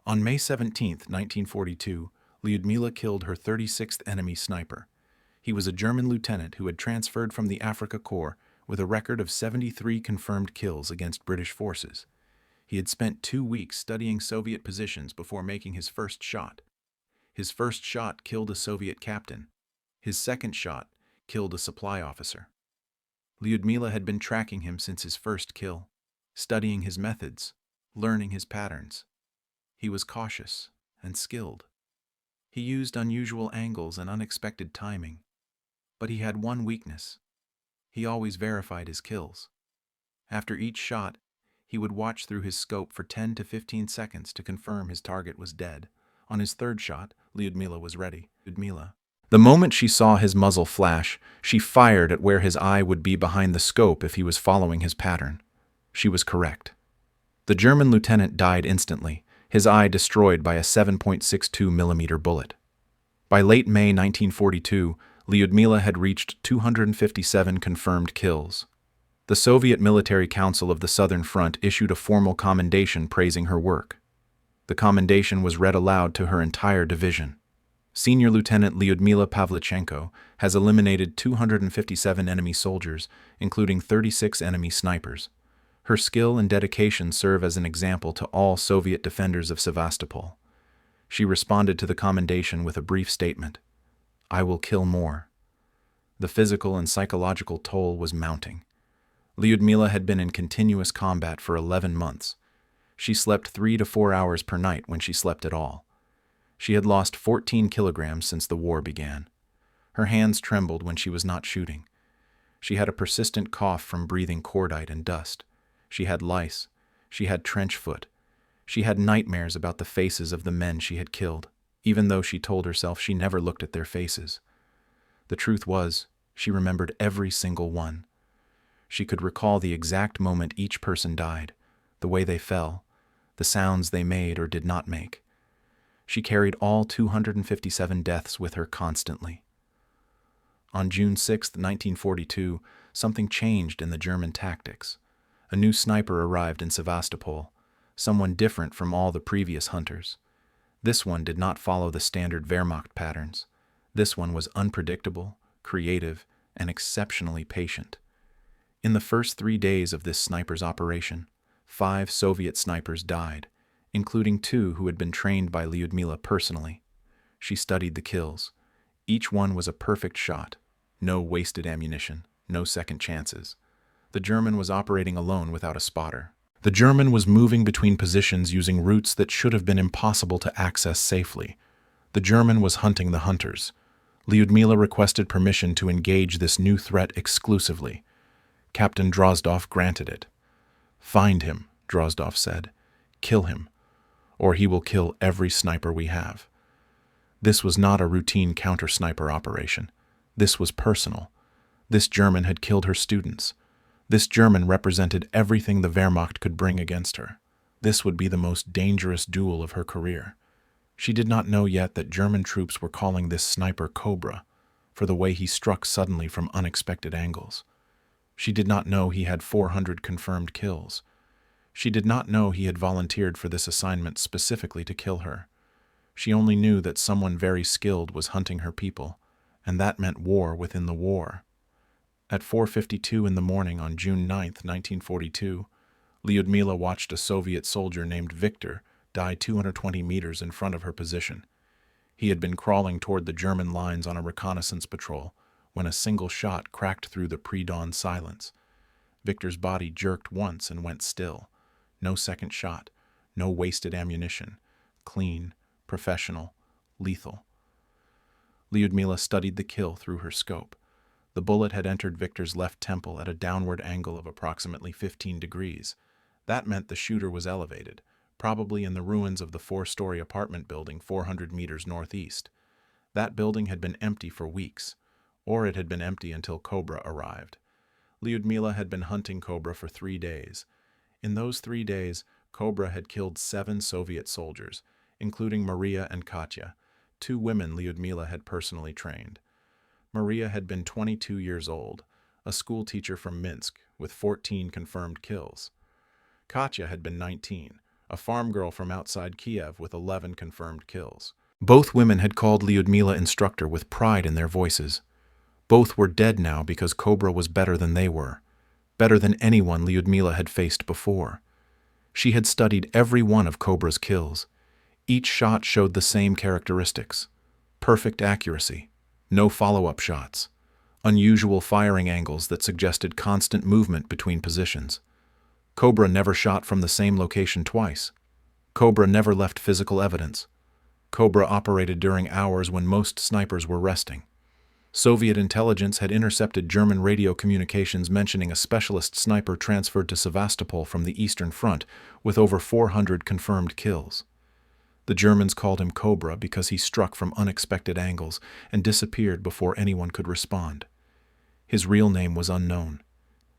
On May 17, 1942, Lyudmila killed her 36th enemy sniper. He was a German lieutenant who had transferred from the Afrika Korps with a record of 73 confirmed kills against British forces. He had spent 2 weeks studying Soviet positions before making his first shot. His first shot killed a Soviet captain. His second shot killed a supply officer. Lyudmila had been tracking him since his first kill, studying his methods, learning his patterns. He was cautious and skilled. He used unusual angles and unexpected timing. But he had one weakness. He always verified his kills. After each shot, he would watch through his scope for 10 to 15 seconds to confirm his target was dead. On his third shot, Lyudmila was ready. The moment she saw his muzzle flash, she fired at where his eye would be behind the scope if he was following his pattern. She was correct. The German lieutenant died instantly, his eye destroyed by a 7.62 millimeter bullet. By late May 1942, Lyudmila had reached 257 confirmed kills. The Soviet Military Council of the Southern Front issued a formal commendation praising her work. The commendation was read aloud to her entire division. Senior Lieutenant Lyudmila Pavlichenko has eliminated 257 enemy soldiers, including 36 enemy snipers. Her skill and dedication serve as an example to all Soviet defenders of Sevastopol. She responded to the commendation with a brief statement: "I will kill more." The physical and psychological toll was mounting. Lyudmila had been in continuous combat for 11 months. She slept 3 to 4 hours per night when she slept at all. She had lost 14 kilograms since the war began. Her hands trembled when she was not shooting. She had a persistent cough from breathing cordite and dust. She had lice. She had trench foot. She had nightmares about the faces of the men she had killed, even though she told herself she never looked at their faces. The truth was, she remembered every single one. She could recall the exact moment each person died, the way they fell, the sounds they made or did not make. She carried all 257 deaths with her constantly. On June 6, 1942, something changed in the German tactics. A new sniper arrived in Sevastopol, someone different from all the previous hunters. This one did not follow the standard Wehrmacht patterns. This one was unpredictable, creative, and exceptionally patient. In the first 3 days of this sniper's operation, 5 Soviet snipers died, including 2 who had been trained by Lyudmila personally. She studied the kills. Each one was a perfect shot. No wasted ammunition, no second chances. The German was operating alone without a spotter. The German was moving between positions using routes that should have been impossible to access safely. The German was hunting the hunters. Lyudmila requested permission to engage this new threat exclusively. Captain Drozdov granted it. "Find him," Drozdov said. "Kill him, or he will kill every sniper we have." This was not a routine counter-sniper operation. This was personal. This German had killed her students. This German represented everything the Wehrmacht could bring against her. This would be the most dangerous duel of her career. She did not know yet that German troops were calling this sniper Cobra, for the way he struck suddenly from unexpected angles. She did not know he had 400 confirmed kills. She did not know he had volunteered for this assignment specifically to kill her. She only knew that someone very skilled was hunting her people, and that meant war within the war. At 4:52 in the morning on June 9, 1942, Lyudmila watched a Soviet soldier named Victor die 220 meters in front of her position. He had been crawling toward the German lines on a reconnaissance patrol when a single shot cracked through the pre-dawn silence. Victor's body jerked once and went still. No second shot, no wasted ammunition. Clean, professional, lethal. Lyudmila studied the kill through her scope. The bullet had entered Victor's left temple at a downward angle of approximately 15 degrees. That meant the shooter was elevated, probably in the ruins of the 4-story apartment building 400 meters northeast. That building had been empty for weeks, or it had been empty until Cobra arrived. Lyudmila had been hunting Cobra for 3 days. In those 3 days, Cobra had killed 7 Soviet soldiers, including Maria and Katya, 2 women Lyudmila had personally trained. Maria had been 22 years old, a school teacher from Minsk with 14 confirmed kills. Katya had been 19, a farm girl from outside Kiev with 11 confirmed kills. Both women had called Lyudmila instructor with pride in their voices. Both were dead now because Cobra was better than they were, better than anyone Lyudmila had faced before. She had studied every one of Cobra's kills. Each shot showed the same characteristics: perfect accuracy, no follow-up shots, unusual firing angles that suggested constant movement between positions. Cobra never shot from the same location twice. Cobra never left physical evidence. Cobra operated during hours when most snipers were resting. Soviet intelligence had intercepted German radio communications mentioning a specialist sniper transferred to Sevastopol from the Eastern Front with over 400 confirmed kills. The Germans called him Cobra because he struck from unexpected angles and disappeared before anyone could respond. His real name was unknown.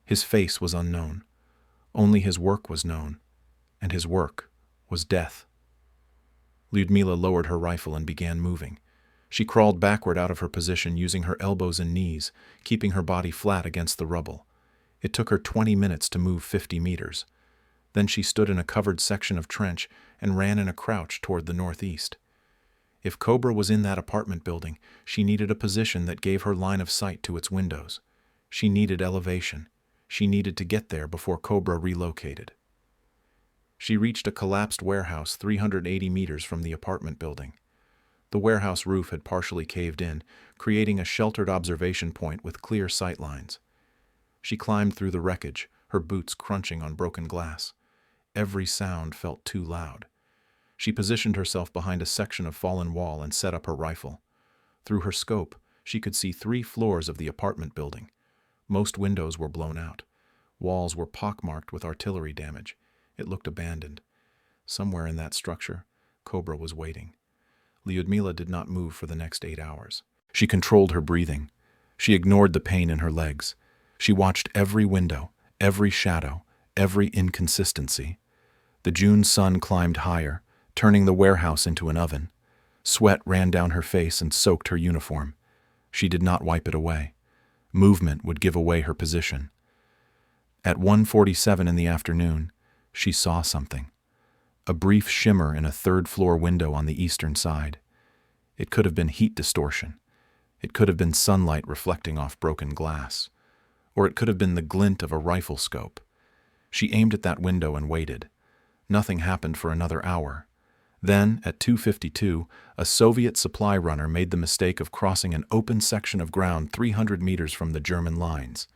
His face was unknown. Only his work was known, and his work was death. Lyudmila lowered her rifle and began moving. She crawled backward out of her position using her elbows and knees, keeping her body flat against the rubble. It took her 20 minutes to move 50 meters. Then she stood in a covered section of trench and ran in a crouch toward the northeast. If Cobra was in that apartment building, she needed a position that gave her line of sight to its windows. She needed elevation. She needed to get there before Cobra relocated. She reached a collapsed warehouse 380 meters from the apartment building. The warehouse roof had partially caved in, creating a sheltered observation point with clear sight lines. She climbed through the wreckage, her boots crunching on broken glass. Every sound felt too loud. She positioned herself behind a section of fallen wall and set up her rifle. Through her scope, she could see 3 floors of the apartment building. Most windows were blown out. Walls were pockmarked with artillery damage. It looked abandoned. Somewhere in that structure, Cobra was waiting. Lyudmila did not move for the next 8 hours. She controlled her breathing. She ignored the pain in her legs. She watched every window, every shadow, every inconsistency. The June sun climbed higher, turning the warehouse into an oven. Sweat ran down her face and soaked her uniform. She did not wipe it away. Movement would give away her position. At 1:47 in the afternoon, she saw something. A brief shimmer in a 3rd-floor window on the eastern side. It could have been heat distortion. It could have been sunlight reflecting off broken glass. Or it could have been the glint of a rifle scope. She aimed at that window and waited. Nothing happened for another hour. Then, at 2:52, a Soviet supply runner made the mistake of crossing an open section of ground 300 meters from the German lines.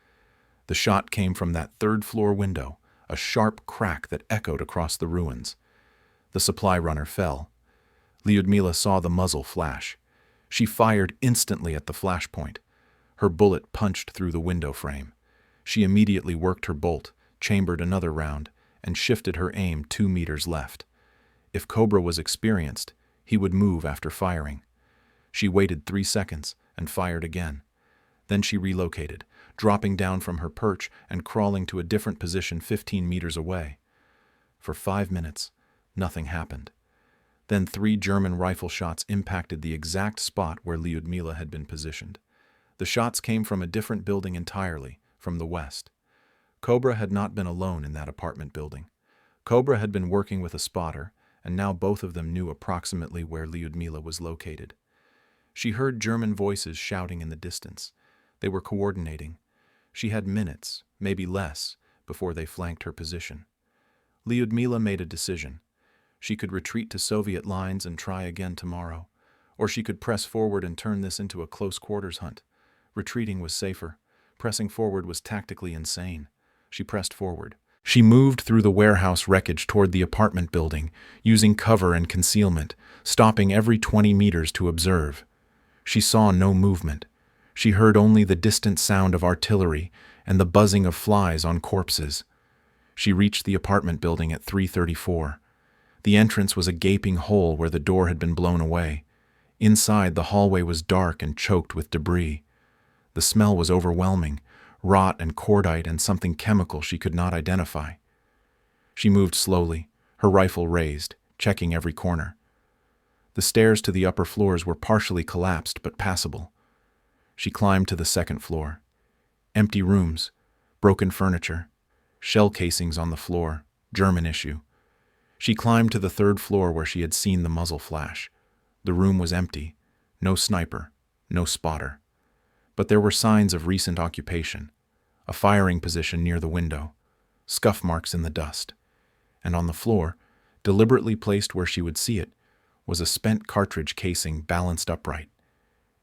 The shot came from that 3rd-floor window, a sharp crack that echoed across the ruins. The supply runner fell. Lyudmila saw the muzzle flash. She fired instantly at the flashpoint. Her bullet punched through the window frame. She immediately worked her bolt, chambered another round, and shifted her aim 2 meters left. If Cobra was experienced, he would move after firing. She waited 3 seconds and fired again. Then she relocated, dropping down from her perch and crawling to a different position 15 meters away. For 5 minutes, nothing happened. Then 3 German rifle shots impacted the exact spot where Lyudmila had been positioned. The shots came from a different building entirely, from the west. Cobra had not been alone in that apartment building. Cobra had been working with a spotter, and now both of them knew approximately where Lyudmila was located. She heard German voices shouting in the distance. They were coordinating. She had minutes, maybe less, before they flanked her position. Lyudmila made a decision. She could retreat to Soviet lines and try again tomorrow, or she could press forward and turn this into a close-quarters hunt. Retreating was safer. Pressing forward was tactically insane. She pressed forward. She moved through the warehouse wreckage toward the apartment building, using cover and concealment, stopping every 20 meters to observe. She saw no movement. She heard only the distant sound of artillery and the buzzing of flies on corpses. She reached the apartment building at 3:34. The entrance was a gaping hole where the door had been blown away. Inside, the hallway was dark and choked with debris. The smell was overwhelming, rot and cordite and something chemical she could not identify. She moved slowly, her rifle raised, checking every corner. The stairs to the upper floors were partially collapsed but passable. She climbed to the second floor. Empty rooms, broken furniture, shell casings on the floor, German issue. She climbed to the third floor where she had seen the muzzle flash. The room was empty, no sniper, no spotter. But there were signs of recent occupation, a firing position near the window, scuff marks in the dust. And on the floor, deliberately placed where she would see it, was a spent cartridge casing balanced upright.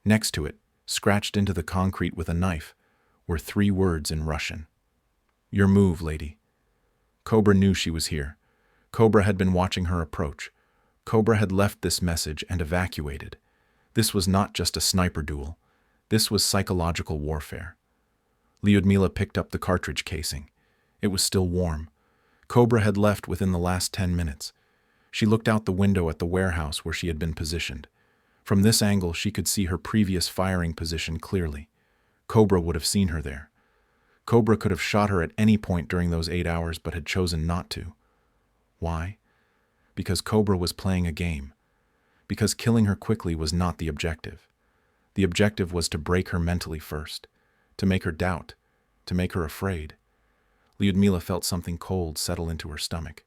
Next to it, scratched into the concrete with a knife, were 3 words in Russian. "Your move, lady." Cobra knew she was here. Cobra had been watching her approach. Cobra had left this message and evacuated. This was not just a sniper duel. This was psychological warfare. Lyudmila picked up the cartridge casing. It was still warm. Cobra had left within the last 10 minutes. She looked out the window at the warehouse where she had been positioned. From this angle, she could see her previous firing position clearly. Cobra would have seen her there. Cobra could have shot her at any point during those 8 hours but had chosen not to. Why? Because Cobra was playing a game. Because killing her quickly was not the objective. The objective was to break her mentally first, to make her doubt, to make her afraid. Lyudmila felt something cold settle into her stomach.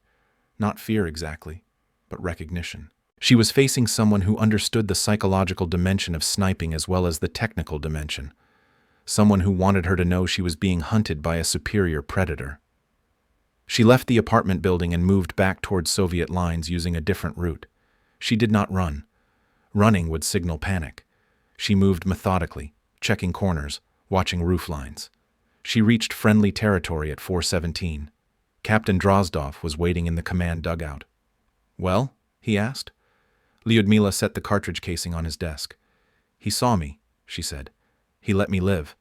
Not fear exactly, but recognition. She was facing someone who understood the psychological dimension of sniping as well as the technical dimension. Someone who wanted her to know she was being hunted by a superior predator. She left the apartment building and moved back towards Soviet lines using a different route. She did not run. Running would signal panic. She moved methodically, checking corners, watching roof lines. She reached friendly territory at 4:17. Captain Drozdov was waiting in the command dugout. "Well?" he asked. Lyudmila set the cartridge casing on his desk. "He saw me," she said. "He let me live."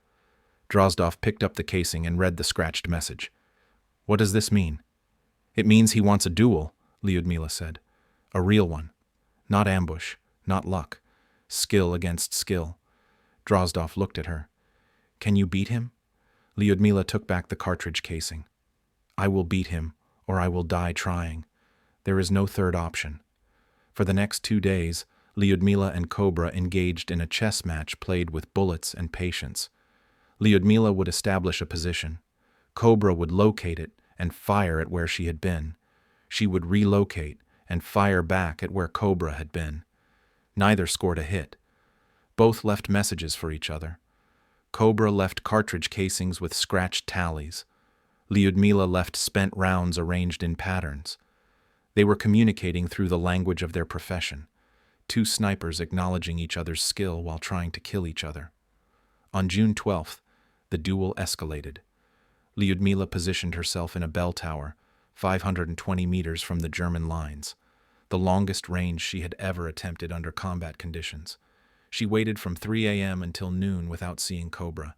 Drozdov picked up the casing and read the scratched message. "What does this mean?" "It means he wants a duel," Lyudmila said. "A real one. Not ambush, not luck. Skill against skill." Drozdov looked at her. "Can you beat him?" Lyudmila took back the cartridge casing. "I will beat him, or I will die trying. There is no third option." For the next 2 days, Lyudmila and Cobra engaged in a chess match played with bullets and patience. Lyudmila would establish a position. Cobra would locate it and fire at where she had been. She would relocate and fire back at where Cobra had been. Neither scored a hit. Both left messages for each other. Cobra left cartridge casings with scratched tallies. Lyudmila left spent rounds arranged in patterns. They were communicating through the language of their profession, 2 snipers acknowledging each other's skill while trying to kill each other. On June 12th, the duel escalated. Lyudmila positioned herself in a bell tower, 520 meters from the German lines, the longest range she had ever attempted under combat conditions. She waited from 3 a.m. until noon without seeing Cobra.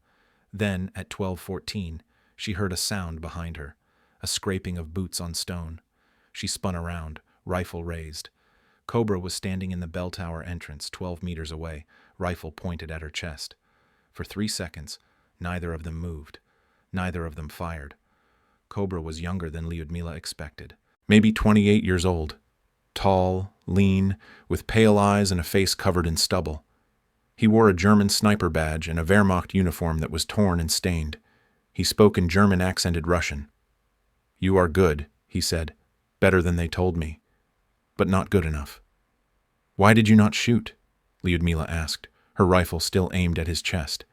Then, at 12:14, she heard a sound behind her, a scraping of boots on stone. She spun around, rifle raised. Cobra was standing in the bell tower entrance, 12 meters away, rifle pointed at her chest. For 3 seconds, neither of them moved. Neither of them fired. Cobra was younger than Lyudmila expected. Maybe 28 years old. Tall, lean, with pale eyes and a face covered in stubble. He wore a German sniper badge and a Wehrmacht uniform that was torn and stained. He spoke in German-accented Russian. "You are good," he said. "Better than they told me. But not good enough." "Why did you not shoot?" Lyudmila asked, her rifle still aimed at his chest.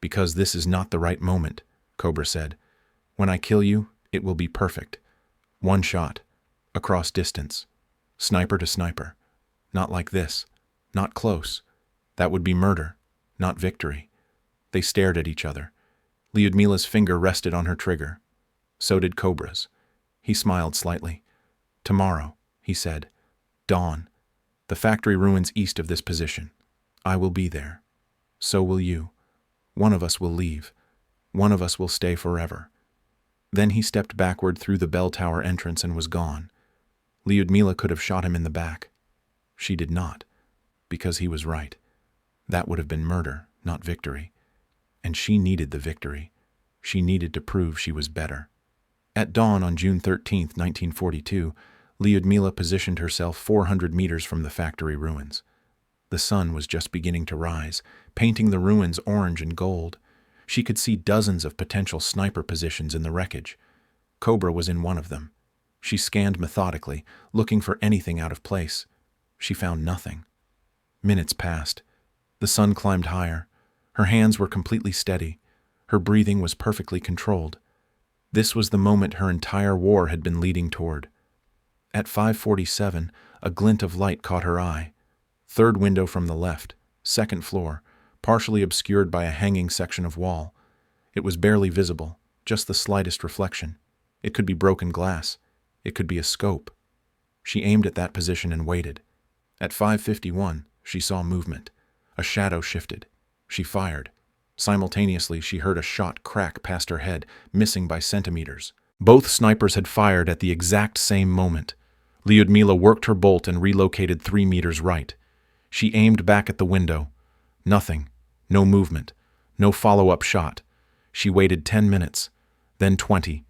"Because this is not the right moment," Cobra said. "When I kill you, it will be perfect. One shot, across distance, sniper to sniper. Not like this, not close. That would be murder, not victory." They stared at each other. Lyudmila's finger rested on her trigger. So did Cobra's. He smiled slightly. "Tomorrow," he said. "Dawn. The factory ruins east of this position. I will be there. So will you. One of us will leave. One of us will stay forever." Then he stepped backward through the bell tower entrance and was gone. Lyudmila could have shot him in the back. She did not, because he was right. That would have been murder, not victory. And she needed the victory. She needed to prove she was better. At dawn on June 13, 1942, Lyudmila positioned herself 400 meters from the factory ruins. The sun was just beginning to rise, painting the ruins orange and gold. She could see dozens of potential sniper positions in the wreckage. Cobra was in one of them. She scanned methodically, looking for anything out of place. She found nothing. Minutes passed. The sun climbed higher. Her hands were completely steady. Her breathing was perfectly controlled. This was the moment her entire war had been leading toward. At 5:47, a glint of light caught her eye. Third window from the left, second floor, partially obscured by a hanging section of wall. It was barely visible, just the slightest reflection. It could be broken glass. It could be a scope. She aimed at that position and waited. At 5:51, she saw movement. A shadow shifted. She fired. Simultaneously, she heard a shot crack past her head, missing by centimeters. Both snipers had fired at the exact same moment. Lyudmila worked her bolt and relocated 3 meters right. She aimed back at the window. Nothing. No movement. No follow-up shot. She waited 10 minutes. Then 20.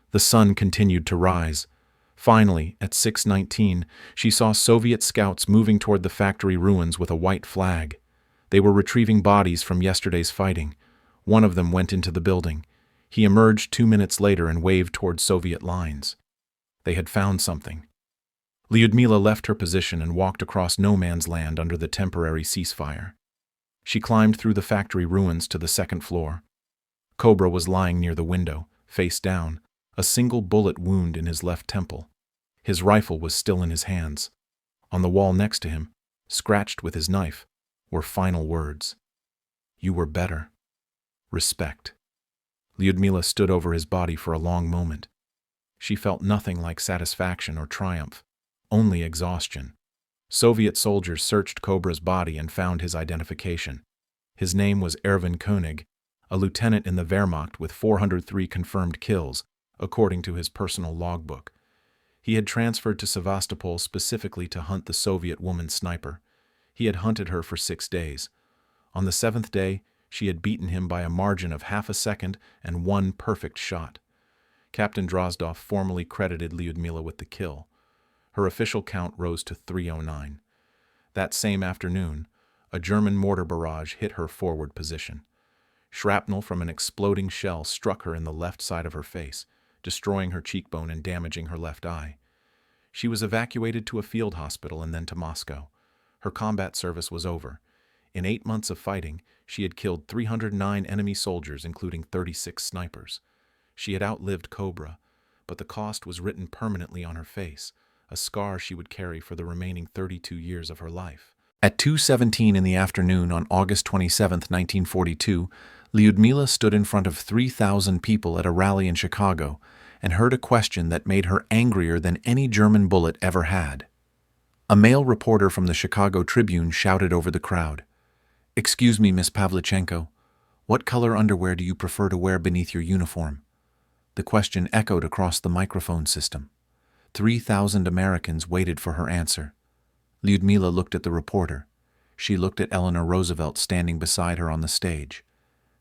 The sun continued to rise. Finally, at 6:19, she saw Soviet scouts moving toward the factory ruins with a white flag. They were retrieving bodies from yesterday's fighting. One of them went into the building. He emerged 2 minutes later and waved toward Soviet lines. They had found something. Lyudmila left her position and walked across no man's land under the temporary ceasefire. She climbed through the factory ruins to the second floor. Cobra was lying near the window, face down, a single bullet wound in his left temple. His rifle was still in his hands. On the wall next to him, scratched with his knife, were final words. "You were better. Respect." Lyudmila stood over his body for a long moment. She felt nothing like satisfaction or triumph, only exhaustion. Soviet soldiers searched Cobra's body and found his identification. His name was Erwin Koenig, a lieutenant in the Wehrmacht with 403 confirmed kills, according to his personal logbook. He had transferred to Sevastopol specifically to hunt the Soviet woman sniper. He had hunted her for 6 days. On the 7th day, she had beaten him by a margin of half a second and 1 perfect shot. Captain Drozdov formally credited Lyudmila with the kill. Her official count rose to 309. That same afternoon, a German mortar barrage hit her forward position. Shrapnel from an exploding shell struck her in the left side of her face, destroying her cheekbone and damaging her left eye. She was evacuated to a field hospital and then to Moscow. Her combat service was over. In 8 months of fighting, she had killed 309 enemy soldiers, including 36 snipers. She had outlived Cobra, but the cost was written permanently on her face, a scar she would carry for the remaining 32 years of her life. At 2:17 in the afternoon on August 27, 1942, Lyudmila stood in front of 3,000 people at a rally in Chicago and heard a question that made her angrier than any German bullet ever had. A male reporter from the Chicago Tribune shouted over the crowd, "Excuse me, Miss Pavlichenko, what color underwear do you prefer to wear beneath your uniform?" The question echoed across the microphone system. 3,000 Americans waited for her answer. Lyudmila looked at the reporter. She looked at Eleanor Roosevelt standing beside her on the stage.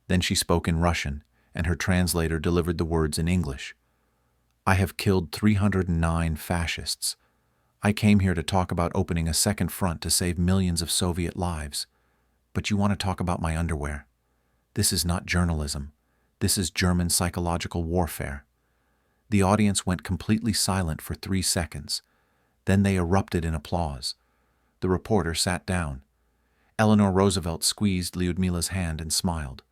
Then she spoke in Russian, and her translator delivered the words in English. "I have killed 309 fascists. I came here to talk about opening a second front to save millions of Soviet lives. But you want to talk about my underwear? This is not journalism. This is German psychological warfare." The audience went completely silent for 3 seconds. Then they erupted in applause. The reporter sat down. Eleanor Roosevelt squeezed Lyudmila's hand and smiled.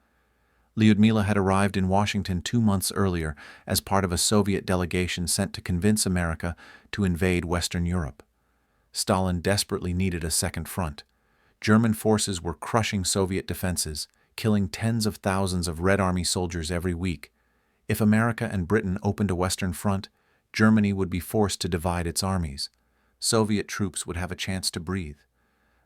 Lyudmila had arrived in Washington 2 months earlier as part of a Soviet delegation sent to convince America to invade Western Europe. Stalin desperately needed a second front. German forces were crushing Soviet defenses, killing tens of thousands of Red Army soldiers every week. If America and Britain opened a Western front, Germany would be forced to divide its armies. Soviet troops would have a chance to breathe.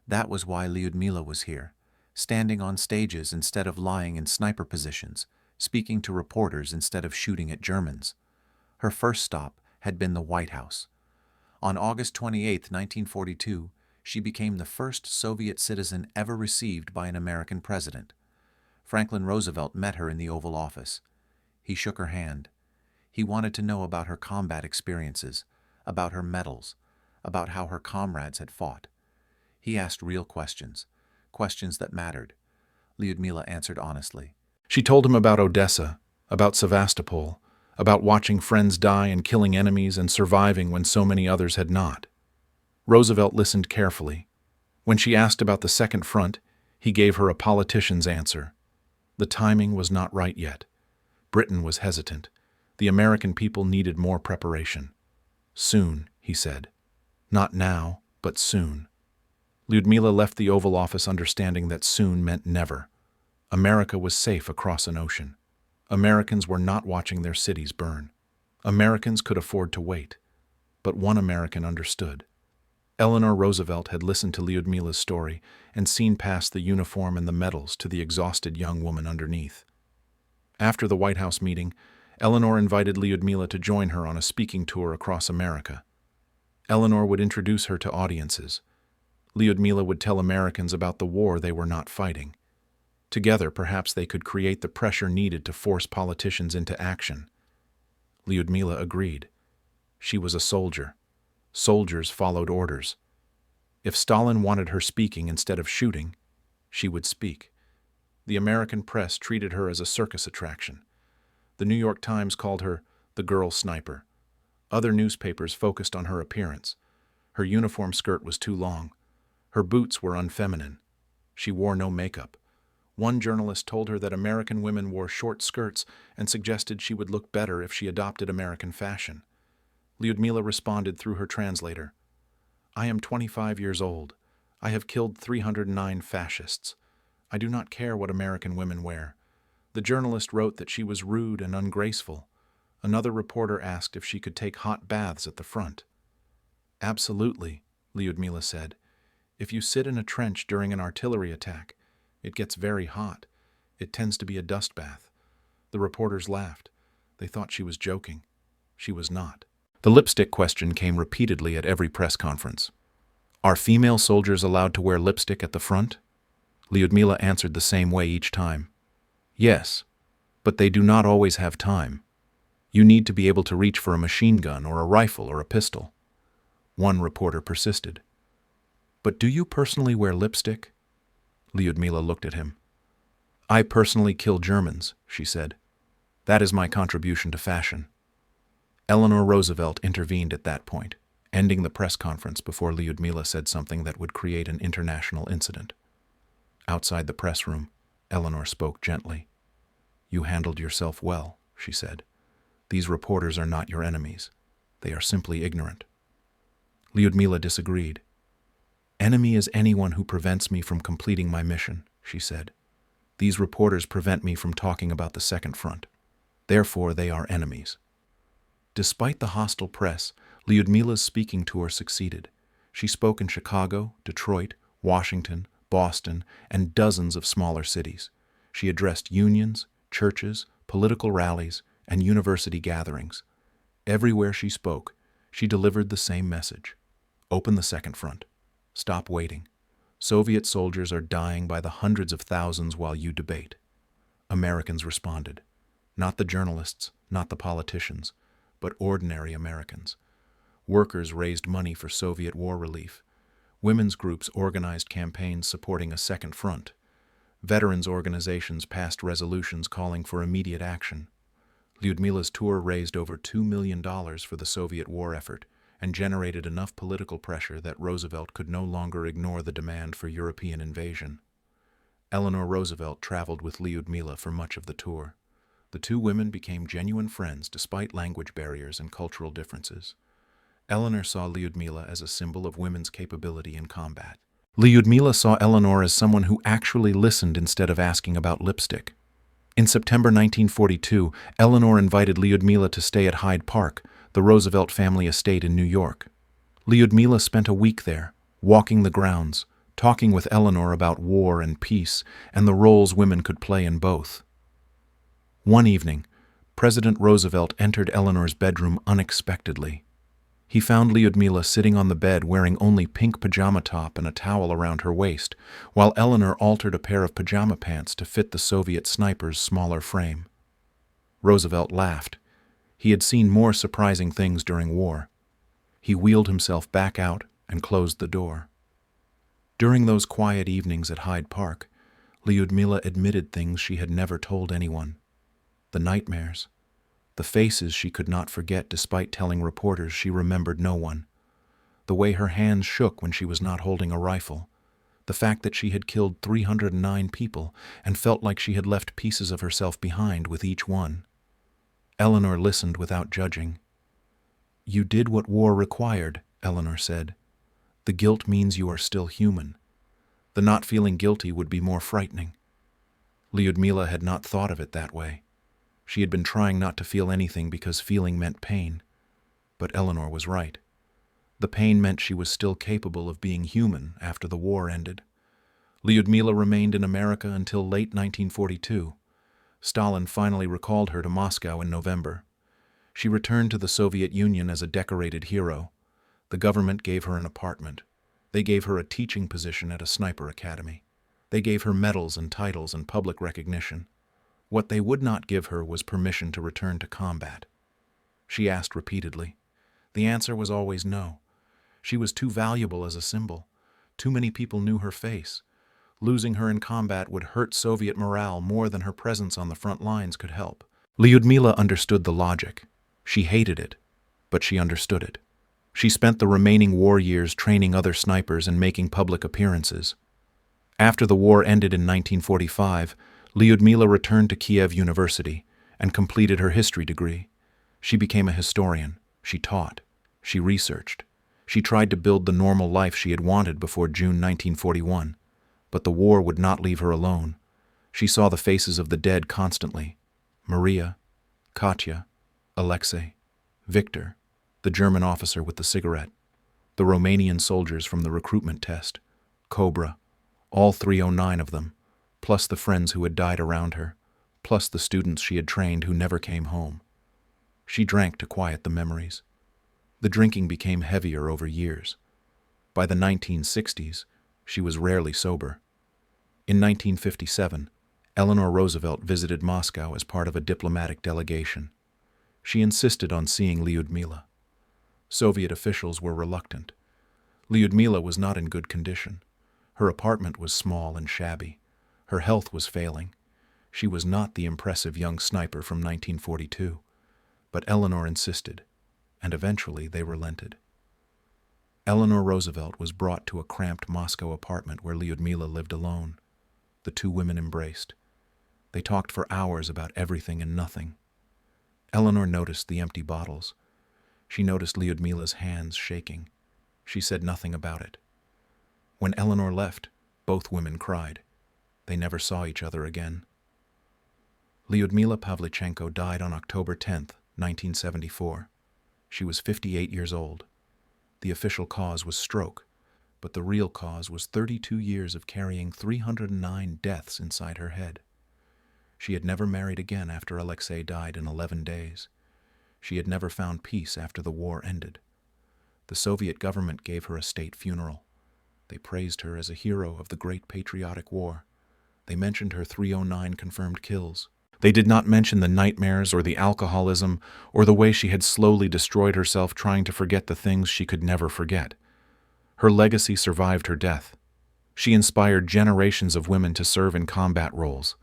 That was why Lyudmila was here, standing on stages instead of lying in sniper positions, speaking to reporters instead of shooting at Germans. Her first stop had been the White House. On August 28, 1942, she became the first Soviet citizen ever received by an American president. Franklin Roosevelt met her in the Oval Office. He shook her hand. He wanted to know about her combat experiences, about her medals, about how her comrades had fought. He asked real questions, questions that mattered. Lyudmila answered honestly. She told him about Odessa, about Sevastopol, about watching friends die and killing enemies and surviving when so many others had not. Roosevelt listened carefully. When she asked about the second front, he gave her a politician's answer. The timing was not right yet. Britain was hesitant. The American people needed more preparation. Soon, he said. Not now, but soon. Lyudmila left the Oval Office understanding that soon meant never. America was safe across an ocean. Americans were not watching their cities burn. Americans could afford to wait. But one American understood. Eleanor Roosevelt had listened to Lyudmila's story and seen past the uniform and the medals to the exhausted young woman underneath. After the White House meeting, Eleanor invited Lyudmila to join her on a speaking tour across America. Eleanor would introduce her to audiences. Lyudmila would tell Americans about the war they were not fighting. Together, perhaps they could create the pressure needed to force politicians into action. Lyudmila agreed. She was a soldier. Soldiers followed orders. If Stalin wanted her speaking instead of shooting, she would speak. The American press treated her as a circus attraction. The New York Times called her the girl sniper. Other newspapers focused on her appearance. Her uniform skirt was too long. Her boots were unfeminine. She wore no makeup. One journalist told her that American women wore short skirts and suggested she would look better if she adopted American fashion. Lyudmila responded through her translator. "I am 25 years old. I have killed 309 fascists. I do not care what American women wear." The journalist wrote that she was rude and ungraceful. Another reporter asked if she could take hot baths at the front. "Absolutely," Lyudmila said. "If you sit in a trench during an artillery attack, it gets very hot. It tends to be a dust bath." The reporters laughed. They thought she was joking. She was not. The lipstick question came repeatedly at every press conference. "Are female soldiers allowed to wear lipstick at the front?" Lyudmila answered the same way each time. "Yes, but they do not always have time. You need to be able to reach for a machine gun or a rifle or a pistol." One reporter persisted. "But do you personally wear lipstick?" Lyudmila looked at him. "I personally kill Germans," she said. "That is my contribution to fashion." Eleanor Roosevelt intervened at that point, ending the press conference before Lyudmila said something that would create an international incident. Outside the press room, Eleanor spoke gently. "You handled yourself well," she said. "These reporters are not your enemies. They are simply ignorant." Lyudmila disagreed. "Enemy is anyone who prevents me from completing my mission," she said. "These reporters prevent me from talking about the Second Front. Therefore, they are enemies." Despite the hostile press, Lyudmila's speaking tour succeeded. She spoke in Chicago, Detroit, Washington, Boston, and dozens of smaller cities. She addressed unions, churches, political rallies, and university gatherings. Everywhere she spoke, she delivered the same message. Open the Second Front. Stop waiting. Soviet soldiers are dying by the hundreds of thousands while you debate. Americans responded. Not the journalists, not the politicians, but ordinary Americans. Workers raised money for Soviet war relief. Women's groups organized campaigns supporting a second front. Veterans organizations passed resolutions calling for immediate action. Lyudmila's tour raised over $2 million for the Soviet war effort and generated enough political pressure that Roosevelt could no longer ignore the demand for European invasion. Eleanor Roosevelt traveled with Lyudmila for much of the tour. The two women became genuine friends despite language barriers and cultural differences. Eleanor saw Lyudmila as a symbol of women's capability in combat. Lyudmila saw Eleanor as someone who actually listened instead of asking about lipstick. In September 1942, Eleanor invited Lyudmila to stay at Hyde Park, the Roosevelt family estate in New York. Lyudmila spent a week there, walking the grounds, talking with Eleanor about war and peace and the roles women could play in both. One evening, President Roosevelt entered Eleanor's bedroom unexpectedly. He found Lyudmila sitting on the bed wearing only pink pajama top and a towel around her waist, while Eleanor altered a pair of pajama pants to fit the Soviet sniper's smaller frame. Roosevelt laughed. He had seen more surprising things during war. He wheeled himself back out and closed the door. During those quiet evenings at Hyde Park, Lyudmila admitted things she had never told anyone. The nightmares, the faces she could not forget despite telling reporters she remembered no one, the way her hands shook when she was not holding a rifle, the fact that she had killed 309 people and felt like she had left pieces of herself behind with each one. Eleanor listened without judging. "You did what war required," Eleanor said. "The guilt means you are still human. The not feeling guilty would be more frightening." Lyudmila had not thought of it that way. She had been trying not to feel anything because feeling meant pain. But Eleanor was right. The pain meant she was still capable of being human after the war ended. Lyudmila remained in America until late 1942. Stalin finally recalled her to Moscow in November. She returned to the Soviet Union as a decorated hero. The government gave her an apartment. They gave her a teaching position at a sniper academy. They gave her medals and titles and public recognition. What they would not give her was permission to return to combat. She asked repeatedly. The answer was always no. She was too valuable as a symbol. Too many people knew her face. Losing her in combat would hurt Soviet morale more than her presence on the front lines could help. Lyudmila understood the logic. She hated it, but she understood it. She spent the remaining war years training other snipers and making public appearances. After the war ended in 1945, Lyudmila returned to Kiev University and completed her history degree. She became a historian. She taught. She researched. She tried to build the normal life she had wanted before June 1941. But the war would not leave her alone. She saw the faces of the dead constantly. Maria, Katya, Alexei, Victor, the German officer with the cigarette, the Romanian soldiers from the recruitment test, Cobra, all 309 of them, plus the friends who had died around her, plus the students she had trained who never came home. She drank to quiet the memories. The drinking became heavier over years. By the 1960s, she was rarely sober. In 1957, Eleanor Roosevelt visited Moscow as part of a diplomatic delegation. She insisted on seeing Lyudmila. Soviet officials were reluctant. Lyudmila was not in good condition. Her apartment was small and shabby. Her health was failing. She was not the impressive young sniper from 1942. But Eleanor insisted, and eventually they relented. Eleanor Roosevelt was brought to a cramped Moscow apartment where Lyudmila lived alone. The two women embraced. They talked for hours about everything and nothing. Eleanor noticed the empty bottles. She noticed Lyudmila's hands shaking. She said nothing about it. When Eleanor left, both women cried. They never saw each other again. Lyudmila Pavlichenko died on October 10, 1974. She was 58 years old. The official cause was stroke, but the real cause was 32 years of carrying 309 deaths inside her head. She had never married again after Alexei died in 11 days. She had never found peace after the war ended. The Soviet government gave her a state funeral. They praised her as a hero of the Great Patriotic War. They mentioned her 309 confirmed kills. They did not mention the nightmares or the alcoholism or the way she had slowly destroyed herself trying to forget the things she could never forget. Her legacy survived her death. She inspired generations of women to serve in combat roles.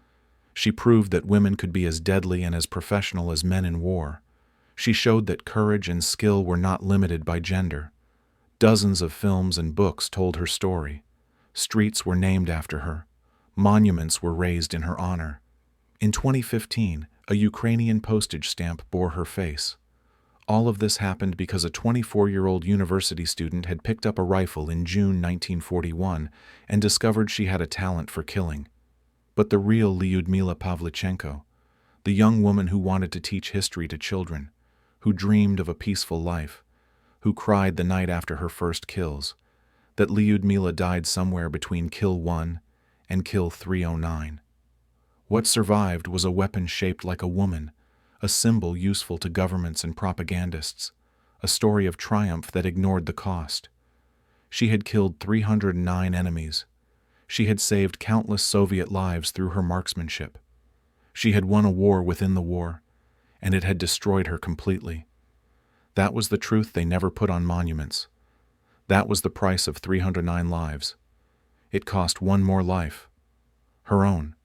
She proved that women could be as deadly and as professional as men in war. She showed that courage and skill were not limited by gender. Dozens of films and books told her story. Streets were named after her. Monuments were raised in her honor. In 2015, a Ukrainian postage stamp bore her face. All of this happened because a 24-year-old university student had picked up a rifle in June 1941 and discovered she had a talent for killing. But the real Lyudmila Pavlichenko, the young woman who wanted to teach history to children, who dreamed of a peaceful life, who cried the night after her first kills, that Lyudmila died somewhere between kill 1 and kill 309. What survived was a weapon shaped like a woman, a symbol useful to governments and propagandists, a story of triumph that ignored the cost. She had killed 309 enemies. She had saved countless Soviet lives through her marksmanship. She had won a war within the war, and it had destroyed her completely. That was the truth they never put on monuments. That was the price of 309 lives. It cost one more life, her own.